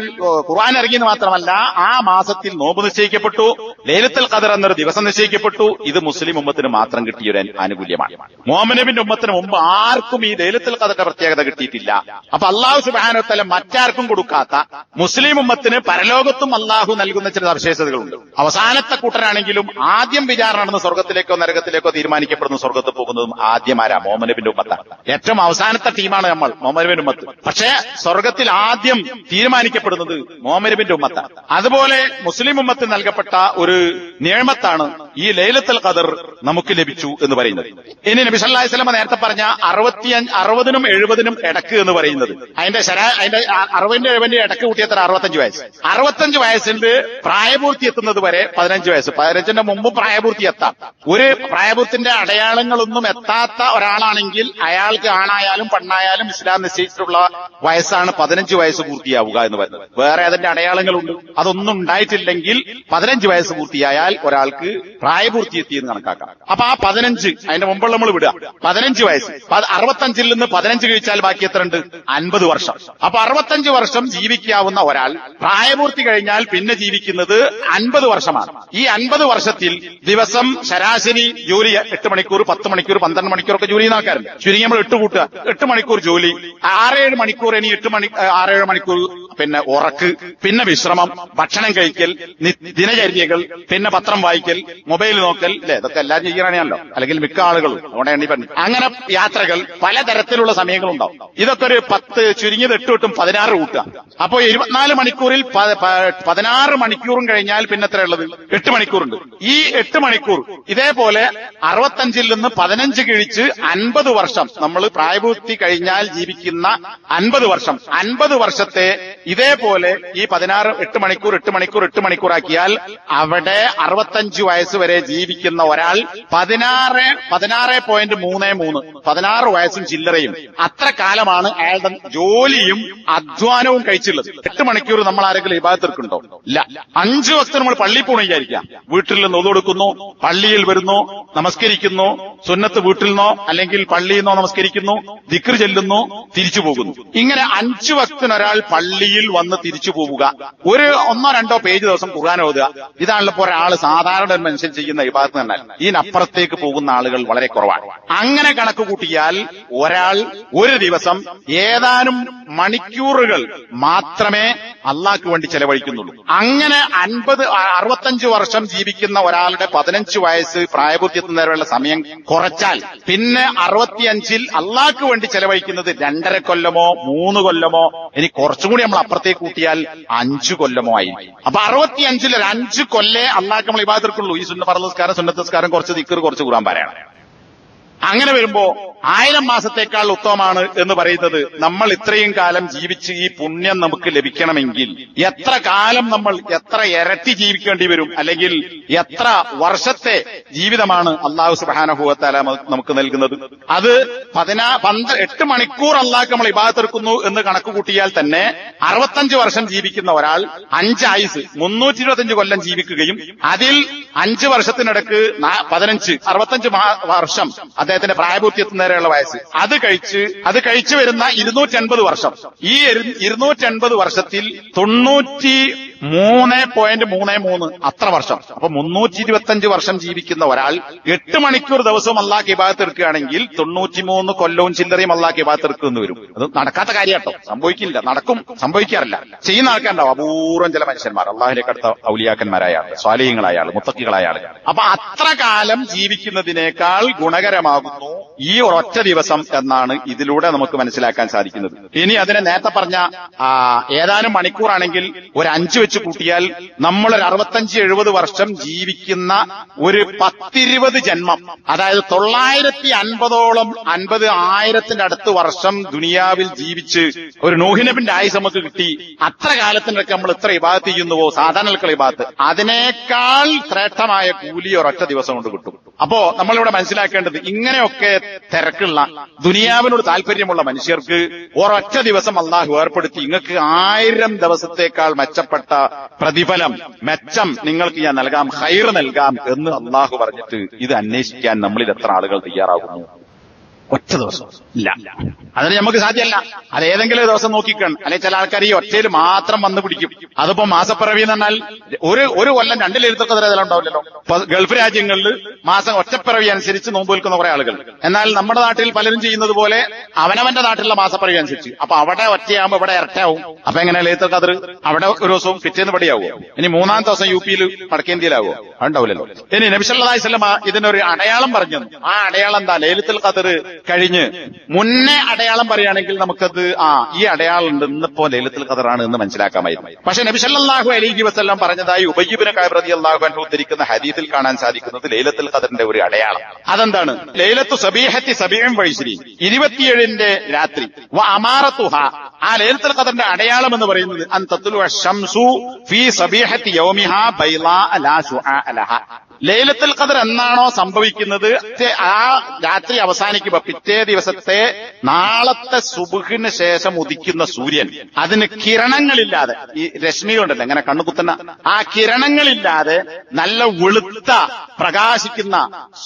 ഖുർആൻ ഇറങ്ങിയത് മാത്രമല്ല, ആ മാസത്തിൽ നോമ്പ് നിശ്ചയിക്കപ്പെട്ടു, ലൈലത്തുൽ ഖദർ എന്നൊരു ദിവസം നിശ്ചയിക്കപ്പെട്ടു. ഇത് മുസ്ലിം ഉമ്മത്തിന് മാത്രം കിട്ടിയ ഒരു ആനുകൂല്യമാണ്. മുഹമ്മദ് നബിന്റെ ഉമ്മത്തിന് മുമ്പ് ആർക്കും ഈ ലൈലത്തുൽ ഖദറിന്റെ പ്രത്യേകത കിട്ടിയിട്ടില്ല. അപ്പൊ അല്ലാഹു സുബ്ഹാനഹു വ തആല മറ്റാർക്കും കൊടുക്കാത്ത മുസ്ലിം ഉമ്മത്തിന് പരലോകത്തും അല്ലാഹു നൽകുന്ന ചില സവിശേഷതകളുണ്ട്. അവസാനത്തെ കൂട്ടരാണെങ്കിലും ആദ്യം വിചാരണ നടന്ന് സ്വർഗത്തിലേക്കോ നരകത്തിലേക്കോ തീരുമാനിക്കപ്പെടുന്നു. സ്വർഗത്ത് പോകുന്നതും ആദ്യമാരാ? മുഹമ്മദ് നബിന്റെ ഉമ്മത്താണ്. ഏറ്റവും അവസാനത്തെ ടീമാണ് നമ്മൾ, മുഹമ്മദ് നബിന്റെ ഉമ്മത്ത്. പക്ഷേ സ്വർഗത്തിൽ ആദ്യം തീരുമാനിക്കപ്പെടുന്നത് മുഹമ്മദ് നബിന്റെ ഉമ്മത്താണ്. അതുപോലെ മുസ്ലിം ഉമ്മത്തിന് നൽകപ്പെട്ട ഒരു നിയമത്താണ് ഈ ലൈലത്തുൽ ഖദർ നമുക്ക് ലഭിച്ചു എന്ന് പറയുന്നത്. ഇനി നബി സല്ലല്ലാഹു അലൈഹി വസല്ലം നേരത്തെ പറഞ്ഞ 60-നും 70-നും ഇടക്ക് എന്ന് പറയുന്നത്, അതിന്റെ 60-70 ഇടക്ക് കൂട്ടിയത്ര 65 വയസ്സ്. 65 വയസ്സിന്റെ പ്രായപൂർത്തി എത്തുന്നത് വരെ 15 വയസ്സ്. 15ന്റെ മുമ്പ് പ്രായപൂർത്തി എത്താം. ഒരു പ്രായപൂർത്തിന്റെ അടയാളങ്ങളൊന്നും എത്താത്ത ഒരാളാണെങ്കിൽ അയാൾക്ക് ആണായാലും പെണ്ണായാലും ഇസ്ലാം നിശ്ചയിച്ചിട്ടുള്ള വയസ്സാണ് 15 വയസ്സ് പൂർത്തിയാവുക എന്ന് പറയുന്നത്. വേറെ അതിന്റെ അടയാളങ്ങളുണ്ട്. അതൊന്നും ഉണ്ടായിട്ടില്ലെങ്കിൽ 15 വയസ്സ് പൂർത്തിയായാൽ ഒരാൾക്ക് പ്രായപൂർത്തി എത്തിയെന്ന് കണക്കാക്കാം. അപ്പൊ ആ 15, അതിന്റെ മുമ്പുള്ള നമ്മൾ വിടുക, 15 വയസ്സ്. 65-ൽ നിന്ന് 15 കഴിച്ചാൽ ബാക്കി എത്ര ഉണ്ട്? 50 വർഷം. അപ്പൊ 65 വർഷം ജീവിക്കാവുന്ന ഒരാൾ പ്രായപൂർത്തി കഴിഞ്ഞാൽ പിന്നെ ജീവിക്കുന്നത് 50 വർഷമാണ്. ഈ 50 വർഷത്തിൽ ദിവസം ശരാശരി ജോലി 8 മണിക്കൂർ, 10 മണിക്കൂർ, 12 മണിക്കൂറൊക്കെ ജോലി ചെയ്യുന്ന ആൾക്കാരുണ്ട്. ചുരുങ്ങി നമ്മൾ 8 കൂട്ടുക, 8 മണിക്കൂർ ജോലി, 6-7 മണിക്കൂർ. ഇനി 6-7 മണിക്കൂർ പിന്നെ ഉറക്ക്, പിന്നെ വിശ്രമം, ഭക്ഷണം കഴിക്കൽ, ദിനചര്യകൾ, പിന്നെ പത്രം വായിക്കൽ, മൊബൈൽ നോക്കൽ, അല്ലെ? ഇതൊക്കെ എല്ലാം ചെയ്യണയാണല്ലോ, അല്ലെങ്കിൽ മിക്ക ആളുകളും. അതുകൊണ്ടാണ് ഈ പറഞ്ഞു. അങ്ങനെ യാത്രകൾ, പലതരത്തിലുള്ള സമയങ്ങളുണ്ടാവും. ഇതൊക്കെ ഒരു 10 ചുരുങ്ങിയത് 8 തൊട്ടും 16 കൂട്ടുക. അപ്പോ 24 മണിക്കൂറിൽ 16 മണിക്കൂറും കഴിഞ്ഞാൽ പിന്നെ എത്രയുള്ളത്? 8 മണിക്കൂറുണ്ട്. ഈ 8 മണിക്കൂർ ഇതേപോലെ 65 നിന്ന് 15 കിഴിച്ച് 50 വർഷം നമ്മൾ പ്രായപൂർത്തി കഴിഞ്ഞാൽ ജീവിക്കുന്ന 50 വർഷം, 50 വർഷത്തെ ഇതേപോലെ ഈ 8 മണിക്കൂർ ആക്കിയാൽ അവിടെ 65 വയസ്സ് വരെ ജീവിക്കുന്ന ഒരാൾ 16.33 16 വയസ്സും ചില്ലറയും അത്ര കാലമാണ് അയാളുടെ ജോലിയും അധ്വാനവും കഴിച്ചുള്ളത്. 8 മണിക്കൂർ നമ്മൾ ആരെങ്കിലും ഇബാദത്തുണ്ടോ? ഇല്ല. 5 വക്ത് നമ്മൾ പള്ളിയിൽ പോകണം വിചാരിക്കാം. വീട്ടിൽ നിന്ന് ഒതു കൊടുക്കുന്നു, പള്ളിയിൽ വരുന്നു, നമസ്കരിക്കുന്നു, സുന്നത്ത് വീട്ടിൽ നിന്നോ അല്ലെങ്കിൽ പള്ളിയിൽ നിന്നോ നമസ്കരിക്കുന്നു, ദിക്ർ ചെല്ലുന്നു, തിരിച്ചു പോകുന്നു. ഇങ്ങനെ 5 വക്തിനൊരാൾ പള്ളിയിൽ വന്ന് തിരിച്ചു പോവുക, ഒരു 1-2 പേജ് ദിവസം ഖുർആൻ ഓതുക, ഇതാണല്ലോ ഇപ്പോൾ ഒരാൾ സാധാരണ മനുഷ്യൻ ചെയ്യുന്ന ഇബാദത്ത് തന്നെ. ഇതിനപ്പുറത്തേക്ക് പോകുന്ന ആളുകൾ വളരെ കുറവാണ്. അങ്ങനെ കണക്ക് കൂട്ടിയാൽ ഒരാൾ ഒരു ദിവസം ഏതാനും മണിക്കൂറുകൾ മാത്രമേ അള്ളാഹ്ക്ക് വേണ്ടി ചെലവഴിക്കുന്നുള്ളൂ. അങ്ങനെ 65 വർഷം ജീവിക്കുന്ന ഒരാളുടെ 15 വയസ്സ് പ്രായപൂർത്തിയെത്തുന്നവരെയുള്ള സമയം കുറച്ചാൽ പിന്നെ 65-ൽ അള്ളാഹ്ക്ക് വേണ്ടി ചെലവഴിക്കുന്നത് 2.5 കൊല്ലമോ 3 കൊല്ലമോ, ഇനി കുറച്ചും കൂടി നമ്മൾ അപ്പുറത്തേക്ക് കൂട്ടിയാൽ 5 കൊല്ലമോ ആയിരിക്കും. അപ്പൊ 65-ൽ ഒരു 5 കൊല്ലേ അള്ളാഹ്ക്ക് നമ്മൾ ഇബാദത്തുള്ളൂ. ഈ ഫർള് നിസ്കാരം, സുന്നത്ത് നിസ്കാരം, കുറച്ച് ദിക്ർ, കുറച്ച് ഖുർആൻ പാരായണം. അങ്ങനെ വരുമ്പോ 1000 മാസത്തേക്കാൾ ഉത്തമമാണ് എന്ന് പറയുന്നത് നമ്മൾ ഇത്രയും കാലം ജീവിച്ച് ഈ പുണ്യം നമുക്ക് ലഭിക്കണമെങ്കിൽ എത്ര കാലം നമ്മൾ എത്ര ഇരട്ടി ജീവിക്കേണ്ടി വരും, അല്ലെങ്കിൽ എത്ര വർഷത്തെ ജീവിതമാണ് അല്ലാഹു സുബ്ഹാനഹു വ തആല നമുക്ക് നൽകുന്നത്. അത് 8 മണിക്കൂർ അല്ലാഹു നമ്മൾ ഇബാദത്ത് എടുക്കുന്നു എന്ന് കണക്ക് കൂട്ടിയാൽ തന്നെ 65 വർഷം ജീവിക്കുന്ന ഒരാൾ 5 ആയുസ് 325 കൊല്ലം ജീവിക്കുകയും അതിൽ 5 വർഷത്തിനിടക്ക് 65 വർഷം അദ്ദേഹത്തിന്റെ പ്രായപൂർത്തി എത്തുന്നവരെയുള്ള വയസ്സ്, അത് കഴിച്ചു വരുന്ന 280 വർഷം. ഈ 280 വർഷത്തിൽ 93.33 അത്ര വർഷം. അപ്പൊ 325 വർഷം ജീവിക്കുന്ന ഒരാൾ 8 മണിക്കൂർ ദിവസവും അല്ലാഹ് ഇബാദത്ത് എടുക്കുകയാണെങ്കിൽ 93 കൊല്ലവും ചില്ലറയും അല്ലാഹ് ഇബാദത്ത് എടുക്കുന്നു വരും. അത് നടക്കാത്ത കാര്യാട്ടോ, സംഭവിക്കില്ല, സംഭവിക്കാറില്ല. ചെയ്യുന്ന ആൾക്കാരുണ്ടാവും അപൂർവം ചില മനുഷ്യന്മാർ, അള്ളാഹിലേക്ക് അടുത്ത ഔലിയാക്കന്മാരായ ആൾ, സ്വാലിഹീങ്ങളായ ആൾ, മുത്തഖികളായ ആൾ. അപ്പൊ അത്ര കാലം ജീവിക്കുന്നതിനേക്കാൾ ഗുണകരമാകുന്നു ഈ ഒരൊറ്റ ദിവസം എന്നാണ് ഇതിലൂടെ നമുക്ക് മനസ്സിലാക്കാൻ സാധിക്കുന്നത്. ഇനി അതിനെ നേരത്തെ പറഞ്ഞ ഏതാനും മണിക്കൂറാണെങ്കിൽ ഒരു 5 വെച്ച് കൂട്ടിയാൽ നമ്മളൊരു 65-70 വർഷം ജീവിക്കുന്ന ഒരു 10-20 ജന്മം, അതായത് 950ഓളം 50,000 അടുത്ത് വർഷം ദുനിയാവിൽ ജീവിച്ച് ഒരു നൂഹ് നബിന്റെ ആയുസ് നമുക്ക് കിട്ടി. അത്ര കാലത്തിനൊക്കെ നമ്മൾ ഇത്ര ഇബാദത്ത് ചെയ്യുന്നുവോ, സാധാരണ ഇബാദത്ത്, അതിനേക്കാൾ ശ്രേഷ്ഠമായ കൂലി ഒരൊറ്റ ദിവസം കൊണ്ട് കിട്ടും. അപ്പോ നമ്മളിവിടെ മനസ്സിലാക്കേണ്ടത് ഇങ്ങനെയൊക്കെ തിരക്കുള്ള ദുനിയാവിനോട് താല്പര്യമുള്ള മനുഷ്യർക്ക് ഒരൊറ്റ ദിവസം അള്ളാഹു ഏർപ്പെടുത്തി നിങ്ങൾക്ക് 1000 ദിവസത്തേക്കാൾ മെച്ചപ്പെട്ട പ്രതിഫലം, മെച്ചം നിങ്ങൾക്ക് ഞാൻ നൽകാം, ഖൈർ നൽകാം എന്ന് അള്ളാഹു പറഞ്ഞിട്ട് ഇത് അന്വേഷിക്കാൻ നമ്മളിൽ എത്ര ആളുകൾ തയ്യാറാകുന്നു? ഒറ്റ ദിവസം ഇല്ല, അതിന് നമുക്ക് സാധ്യമല്ല. അത് ഏതെങ്കിലും ദിവസം നോക്കിക്കണം. അല്ലെങ്കിൽ ചില ആൾക്കാർ ഈ ഒറ്റയിൽ മാത്രം വന്ന് പിടിക്കും. അതിപ്പോ മാസപ്പിറവി എന്ന് പറഞ്ഞാൽ ഒരു കൊല്ലം 2 ലൈലത്തുൽ ഖദർ ഉണ്ടാവില്ലല്ലോ. ഗൾഫ് രാജ്യങ്ങളിൽ മാസം ഒറ്റപ്പിറവി അനുസരിച്ച് നോമ്പ് നിൽക്കുന്ന കുറെ ആളുകൾ. എന്നാൽ നമ്മുടെ നാട്ടിൽ പലരും ചെയ്യുന്നത് പോലെ അവനവന്റെ നാട്ടിലുള്ള മാസപ്പിറവി അനുസരിച്ച്. അപ്പൊ അവിടെ ഒറ്റയാകുമ്പോ ഇവിടെ ഇരട്ടയാവും. അപ്പൊ എങ്ങനെ ലൈലത്തുൽ ഖദർ അവിടെ ഒരു ദിവസവും പിറ്റേന്ന് പടിയാവോ? ഇനി 3-ാം ദിവസം യു-പിയിൽ വടക്കേന്ത്യയിലാവോ? അതുണ്ടാവില്ലല്ലോ. ഇനി നബി സല്ലല്ലാഹു അലൈഹി വസല്ലം ഇതിനൊരു അടയാളം പറഞ്ഞു. ആ അടയാളം എന്താ? ലൈലത്തുൽ ഖദർ കഴിഞ്ഞ് മുന്നേ അടയാളം പറയുകയാണെങ്കിൽ നമുക്കത് ഈ അടയാളം ഉണ്ട്, ഇന്നിപ്പോ ലൈലത്തുൽ ഖദറാണ് എന്ന് മനസ്സിലാക്കാമായിരുന്നു. പക്ഷെ നബി സല്ലല്ലാഹു അലൈഹി വസല്ലം പറഞ്ഞതായി ഉബയ്യ് ഇബ്നു കഅബ് റളിയല്ലാഹു അൻഹു ഉദ്ധരിക്കുന്ന ഹദീസിൽ കാണാൻ സാധിക്കുന്നത് ലൈലത്തുൽ ഖദറിന്റെ ഒരു അടയാളം. അതെന്താണ്? ലൈലത്തു സബീഹത്തി 27 രാത്രി വ അമാറത്തുഹ. ആ ലൈലത്തുൽ ഖദറിന്റെ അടയാളം എന്ന് പറയുന്നത് അൻ തത്ലുഅ ശംസു ഫീ സബീഹത്തി യൗമിഹാ ബൈളാ ലാ ശുആ ലഹാ. ലൈലത്തുൽ ഖദർ എന്നാണോ സംഭവിക്കുന്നത് ആ രാത്രി അവസാനിക്കുമ്പോ പിറ്റേ ദിവസത്തെ നാളത്തെ സുബ്ഹിന് ശേഷം ഉദിക്കുന്ന സൂര്യൻ, അതിന് കിരണങ്ങളില്ലാതെ, ഈ രശ്മികളുണ്ടല്ലോ ഇങ്ങനെ കണ്ണുകുത്തുന്ന ആ കിരണങ്ങളില്ലാതെ നല്ല വെളുത്ത പ്രകാശിക്കുന്ന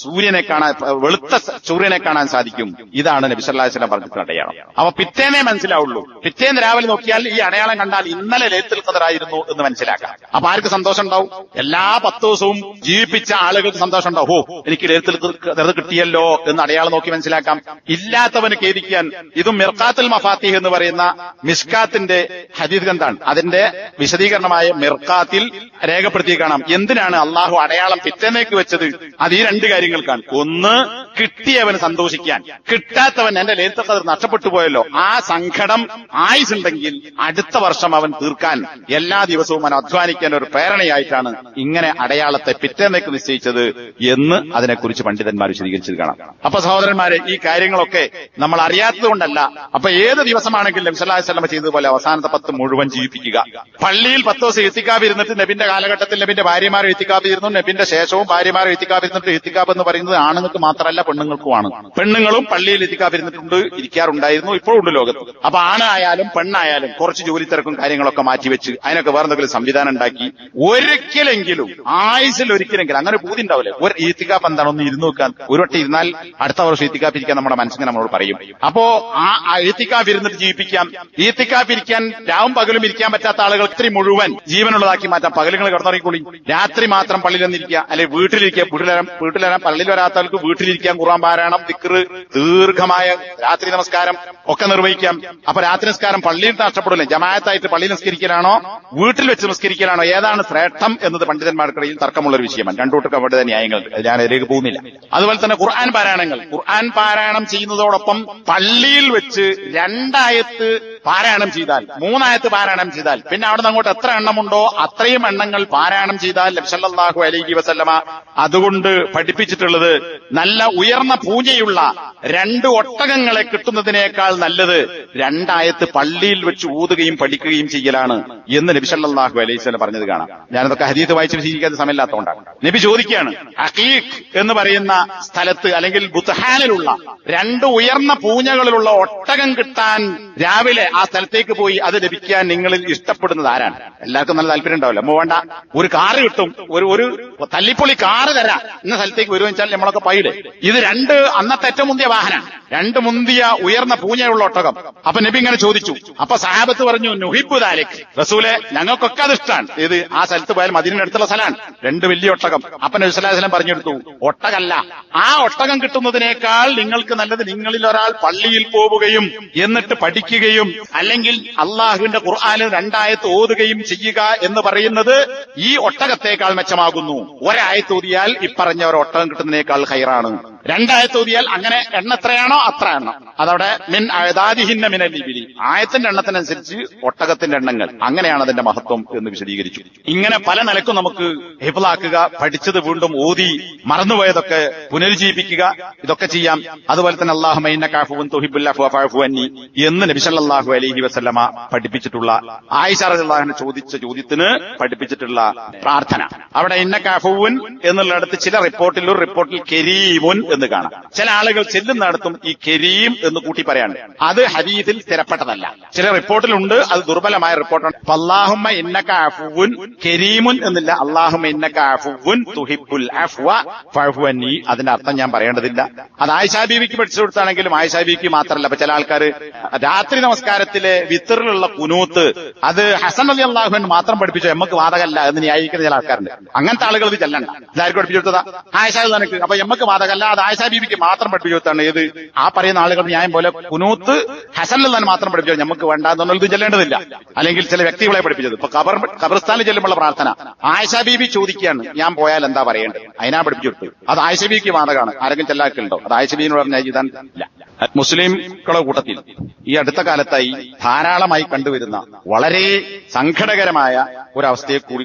സൂര്യനെ കാണാൻ, വെളുത്ത സൂര്യനെ കാണാൻ സാധിക്കും. ഇതാണ് നബി സല്ലല്ലാഹു അലൈഹി വസല്ലം പറഞ്ഞിട്ടുള്ള അടയാളം. അപ്പൊ പിറ്റേന്നേ മനസ്സിലാവുള്ളൂ. പിറ്റേന്ന് രാവിലെ നോക്കിയാൽ ഈ അടയാളം കണ്ടാൽ ഇന്നലെ ലൈലത്തുൽ ഖദർ ആയിരുന്നു എന്ന് മനസ്സിലാക്കാം. അപ്പൊ ആർക്ക് സന്തോഷം ഉണ്ടാവും? എല്ലാ 10 ദിവസവും ജീവിപ്പിച്ച് ജീവിപ്പിച്ച ആളുകൾക്ക് സന്തോഷം ഉണ്ടാവും. എനിക്ക് ലൈലത്തുൽ കിട്ടിയല്ലോ എന്ന് അടയാളം നോക്കി മനസ്സിലാക്കാം. ഇല്ലാത്തവന് ഖേദിക്കാൻ. ഇതും മിർഖാത്തുൽ മഫാത്തിഹ് എന്ന് പറയുന്ന മിസ്കാത്തിന്റെ ഹദീസ് ഗ്രന്ഥാണ്. അതിന്റെ വിശദീകരണമായ മിർഖാത്തിൽ രേഖപ്പെടുത്തി കാണാം എന്തിനാണ് അള്ളാഹു അടയാളം പിറ്റേന്നേക്ക് വെച്ചത്. അത് ഈ രണ്ട് കാര്യങ്ങൾക്കാണ്. ഒന്ന്, കിട്ടിയവന് സന്തോഷിക്കാൻ. കിട്ടാത്തവൻ എന്റെ ലൈലത്തുൽ ഖദർ നഷ്ടപ്പെട്ടു പോയല്ലോ, ആ സങ്കടം ആയുസുണ്ടെങ്കിൽ അടുത്ത വർഷം അവൻ തീർക്കാൻ എല്ലാ ദിവസവും അവൻ അധ്വാനിക്കാൻ ഒരു പ്രേരണയായിട്ടാണ് ഇങ്ങനെ അടയാളത്തെ പിറ്റേന്നേക്ക് നിശ്ചയിച്ചത് എന്ന് അതിനെക്കുറിച്ച് പണ്ഡിതന്മാർ വിശദീകരിച്ചത് കാണാം. അപ്പൊ സഹോദരന്മാരെ, ഈ കാര്യങ്ങളൊക്കെ നമ്മൾ അറിയാത്തത് കൊണ്ടല്ല. അപ്പൊ ഏത് ദിവസമാണെങ്കിലും നബി സല്ലല്ലാഹു അലൈഹി വസല്ലം ചെയ്തതുപോലെ അവസാനത്തെ 10 മുഴുവൻ ജീവിപ്പിക്കുക. പള്ളിയിൽ 10 ദിവസം ഇത്തിക്കാഫ് ഇരുന്നിട്ട് നബിന്റെ കാലഘട്ടത്തിൽ നബിന്റെ ഭാര്യമാർ ഇത്തിക്കാഫ് ഇരുന്നു, നബിന്റെ ശേഷവും ഭാര്യമാർ ഇത്തിക്കാഫ് ഇരുന്നിട്ട് ഇത്തിക്കാഫ് എന്ന് പറയുന്നത് ആണുങ്ങൾക്ക് മാത്രമല്ല പെണ്ണുങ്ങൾക്കുമാണ്. പെണ്ണുങ്ങളും പള്ളിയിൽ ഇത്തിക്കാഫ് ഇരുന്നിട്ടുണ്ട്, ഇരിക്കാറുണ്ടായിരുന്നു, ഇപ്പോഴും ഉണ്ട് ലോകത്ത്. അപ്പൊ ആണായാലും പെണ്ണായാലും കുറച്ച് ജോലി തിരക്കും കാര്യങ്ങളൊക്കെ മാറ്റിവെച്ച് അതിനൊക്കെ വേറെ എന്തെങ്കിലും സംവിധാനം ഉണ്ടാക്കി ഒരിക്കലെങ്കിലും ആയുസിൽ ഒരിക്കലെങ്കിലും അങ്ങനെ പൂതി ഉണ്ടാവില്ലേ, ഒരു ഈത്തിക്കാഫ് എന്താണ് ഒന്ന് ഇരുന്ന് നോക്കാൻ. ഒരു വട്ടം ഇരുന്നാൽ അടുത്ത വർഷം ഈത്തിക്കാഫ് ഇരിക്കാൻ നമ്മുടെ മനസ്സിനെ നമ്മളോട് പറയും. അപ്പോ ആ ഈത്തിക്കാഫ് ഇരുന്നിട്ട് ജീവിപ്പിക്കാം. ഈത്തിക്കാഫ് ഇരിക്കാൻ രാവും പകലും ഇരിക്കാൻ പറ്റാത്ത ആളുകൾ ഇത്തിരി മുഴുവൻ ജീവനുള്ളതാക്കി മാറ്റാം. പകലുകൾ കിടന്നുറങ്ങിക്കൂടി, രാത്രി മാത്രം പള്ളിയിൽ നിന്നിരിക്കുക, അല്ലെങ്കിൽ വീട്ടിലിരിക്കുക. വീട്ടിലെല്ലാം പള്ളിയിൽ വരാത്തവർക്ക് വീട്ടിലിരിക്കാൻ ഖുർആൻ പാരായണം, ദിക്ർ, ദീർഘമായ രാത്രി നമസ്കാരം ഒക്കെ നിർവഹിക്കാം. അപ്പൊ രാത്രി നമസ്കാരം പള്ളിയിൽ നഷ്ടപ്പെടില്ല. ജമാഅത്തായിട്ട് പള്ളിയിൽ നിസ്കരിക്കലാണോ വീട്ടിൽ വെച്ച് നിസ്കരിക്കലാണോ ഏതാണ് ശ്രേഷ്ഠം എന്നത് പണ്ഡിതന്മാർക്കിടയിൽ തർക്കമുള്ളൊരു വിഷയമാണ്. രണ്ടൂട്ടർക്ക് അവിടെ ന്യായങ്ങളുണ്ട്, ഞാൻ അതിലേക്ക് പോകുന്നില്ല. അതുപോലെ തന്നെ ഖുർആൻ പാരായണങ്ങൾ, ഖുർആൻ പാരായണം ചെയ്യുന്നതോടൊപ്പം പള്ളിയിൽ വെച്ച് 2 ആയത്ത് പാരായണം ചെയ്താൽ, 3 ആയത്ത് പാരായണം ചെയ്താൽ, പിന്നെ അവിടെ നിന്ന് അങ്ങോട്ട് എത്ര എണ്ണമുണ്ടോ അത്രയും എണ്ണങ്ങൾ പാരായണം ചെയ്താൽ നബി സല്ലല്ലാഹു അലൈഹി വസല്ലമ അതുകൊണ്ട് പഠിപ്പിച്ചിട്ടുള്ളത് നല്ല ഉയർന്ന പൂജയുള്ള 2 ഒട്ടകങ്ങളെ കിട്ടുന്നതിനേക്കാൾ നല്ലത് 2 ആയത്ത് പള്ളിയിൽ വെച്ച് ഊതുകയും പഠിക്കുകയും ചെയ്യലാണ് എന്ന് നബി സല്ലല്ലാഹു അലൈഹി വസല്ലം പറഞ്ഞത് കാണാം. ഞാനതൊക്കെ ഹദീസ് വായിച്ച് വിശദീകരിക്കാൻ സമയമില്ലാത്തതുകൊണ്ടാണ്. നബി ചോദിക്കുകയാണ്, അഖീഖ് എന്ന് പറയുന്ന സ്ഥലത്ത് അല്ലെങ്കിൽ ബുത്ഹാനിലുള്ള 2 ഉയർന്ന പൂഞ്ഞകളിലുള്ള ഒട്ടകം കിട്ടാൻ രാവിലെ ആ സ്ഥലത്തേക്ക് പോയി അത് ലഭിക്കാൻ നിങ്ങളിൽ ഇഷ്ടപ്പെടുന്നത് ആരാണ്? എല്ലാവർക്കും നല്ല താല്പര്യം ഉണ്ടാവില്ല. അമ്മ വേണ്ട, ഒരു കാറ് കിട്ടും, ഒരു തല്ലിപ്പൊളി കാറ് തരാം എന്ന സ്ഥലത്തേക്ക് വരുമെന്ന് വെച്ചാൽ നമ്മളൊക്കെ പൈഡ്. ഇത് 2 അന്നത്തെ ഏറ്റവും മുന്തിയ വാഹനമാണ്, 2 മുന്തിയ ഉയർന്ന പൂഞ്ഞയുള്ള ഒട്ടകം. അപ്പൊ നബി ഇങ്ങനെ ചോദിച്ചു. അപ്പൊ സഹാബത്ത് പറഞ്ഞു, നുഹിബ്ബു ദാലിക്, റസൂലെ ഞങ്ങൾക്കൊക്കെ അത് ഇഷ്ടമാണ്. ഇത് ആ സ്ഥലത്ത് പോയാൽ മദീനയുടെ അടുത്തുള്ള സ്ഥലമാണ്, 2 വലിയ ഒട്ടകം. അപ്പൊ നബി സല്ലല്ലാഹു അലൈഹി വസല്ലം പറഞ്ഞെടുത്തു, ഒട്ടകല്ല, ആ ഒട്ടകം കിട്ടുന്നതിനേക്കാൾ നിങ്ങൾക്ക് നല്ലത് നിങ്ങളിൽ ഒരാൾ പള്ളിയിൽ പോവുകയും എന്നിട്ട് പഠിക്കുകയും അല്ലെങ്കിൽ അള്ളാഹുവിന്റെ ഖുർആനിൽ 2 ആയത്ത് ഓതുകയും ചെയ്യുക എന്ന് പറയുന്നത് ഈ ഒട്ടകത്തേക്കാൾ മെച്ചമാകുന്നു. 1 ആയത്ത് ഓതിയാൽ ഇപ്പറഞ്ഞ ഒരു ഒട്ടകം കിട്ടുന്നതിനേക്കാൾ ഖൈറാണ്. 2 ആയത്ത് ഓതിയാൽ അങ്ങനെ എണ്ണ എത്രയാണോ അത്ര എണ്ണം. അതവിടെ മിൻ അഅദാദിഹിന്ന മിനൽ ഇബിലി, ആയത്തിന്റെ എണ്ണത്തിനനുസരിച്ച് ഒട്ടകത്തിന്റെ എണ്ണങ്ങൾ. അങ്ങനെയാണ് അതിന്റെ മഹത്വം എന്ന് വിശദീകരിച്ചു. ഇങ്ങനെ പല നിലക്കും നമുക്ക് ഹിഫ്ളാക്കുക, പഠിച്ചത് വീണ്ടും ഓതി മറന്നുപോയതൊക്കെ പുനരുജ്ജീവിപ്പിക്കുക, ഇതൊക്കെ ചെയ്യാം. അതുപോലെ തന്നെ അല്ലാഹുമ്മ ഇന്നക അഫുവ്വുൻ തുഹിബ്ബുൽ അഫ്വ ഫഅഫു അന്നി എന്ന് നബി സല്ലല്ലാഹു അലൈഹി വസല്ലമ പഠിപ്പിച്ചിട്ടുള്ള, ആയിഷ റളിയല്ലാഹു അൻഹ ചോദിച്ച ചോദ്യത്തിന് പഠിപ്പിച്ചിട്ടുള്ള പ്രാർത്ഥന. അവിടെ ഇന്നക അഫുവ്വുൻ എന്നുള്ളിടത്ത് ചില റിപ്പോർട്ടിൽ കരീമുൻ എന്ന് കാണാം. ചില ആളുകൾ ചെല്ലുന്നിടത്തും ഈ കരീം എന്ന് കൂട്ടി പറയാനുണ്ട്. അത് ഹദീസിൽ സ്ഥിരപ്പെട്ടതല്ല. ചില റിപ്പോർട്ടിലുണ്ട്, അത് ദുർബലമായ റിപ്പോർട്ടാണ്. അല്ലാഹുമ്മ ഇന്നക അഫുവ്വുൻ കരീമുൻ എന്നില്ല, അല്ലാഹുമ്മ ഇന്നക അഫുവ്വുൻ തുഹിബ്ബുൽ അഫ്വ ഫഅഫു അന്നി. അതിന്റെ അർത്ഥം ഞാൻ പറയേണ്ടതില്ല. അത് ആയിഷാ ബീവിക്ക് പഠിച്ചു കൊടുത്താണെങ്കിലും ആയിഷാ ബീവിക്ക് മാത്രമല്ല. അപ്പൊ ചില ആൾക്കാർ രാത്രി നമസ്കാരത്തിലെ വിത്തറിലുള്ള കുനൂത്ത് അത് ഹസൻ റളിയല്ലാഹു അൻഹു മാത്രം പഠിപ്പിച്ചു, എമ്മക്ക് വാദകല്ല എന്ന് ന്യായീകരിക്കുന്ന ചില ആൾക്കാരുണ്ട്. അങ്ങനത്തെ ആളുകൾ ഇത് ചെല്ലണ്ട. ഇതായിരിക്കും പഠിപ്പിച്ചു കൊടുത്തതാ ആയിഷാ നിനക്ക്, അപ്പൊ എമ്മക്ക് വാദകല്ല, അത് ആയിഷാ ബീവിക്ക് മാത്രം പഠിപ്പിച്ചു കൊടുത്താണ്. ഏത് ആ പറയുന്ന ആളുകൾ ന്യായം പോലെ കുനൂത്ത് ഹസൻ റളിയല്ലാഹു അൻഹു മാത്രം പഠിപ്പിച്ചു, നമുക്ക് വേണ്ടാന്ന് ഇത് ചെല്ലേണ്ടതില്ല. അല്ലെങ്കിൽ ചില വ്യക്തികളെ പഠിപ്പിച്ചത്. ഇപ്പൊ ഖബർസ്ഥാനിൽ ചെല്ലുമ്പോൾ പ്രാർത്ഥന ആയിഷാ ബീവി ചോദിക്കുകയാണ്, ഞാൻ പോയാൽ എന്താ പറയേണ്ടത്? അതിനാ പഠിപ്പിച്ചു കൊടുത്തു. അത് ആയിഷാ ബീവിക്ക് വാദകമാണ്. ആരെങ്കിലും ചെല്ലാക്കുണ്ടോ? അത് ആയിഷാ ബീവിനോട് പറഞ്ഞാൽ ചെയ്താൽ ഇല്ല. മുസ്ലിംകളുടെ കൂട്ടത്തിൽ ഈ അടുത്ത കാലത്തായി ധാരാളമായി കണ്ടുവരുന്ന വളരെ സങ്കടകരമായ ഒരവസ്ഥയെ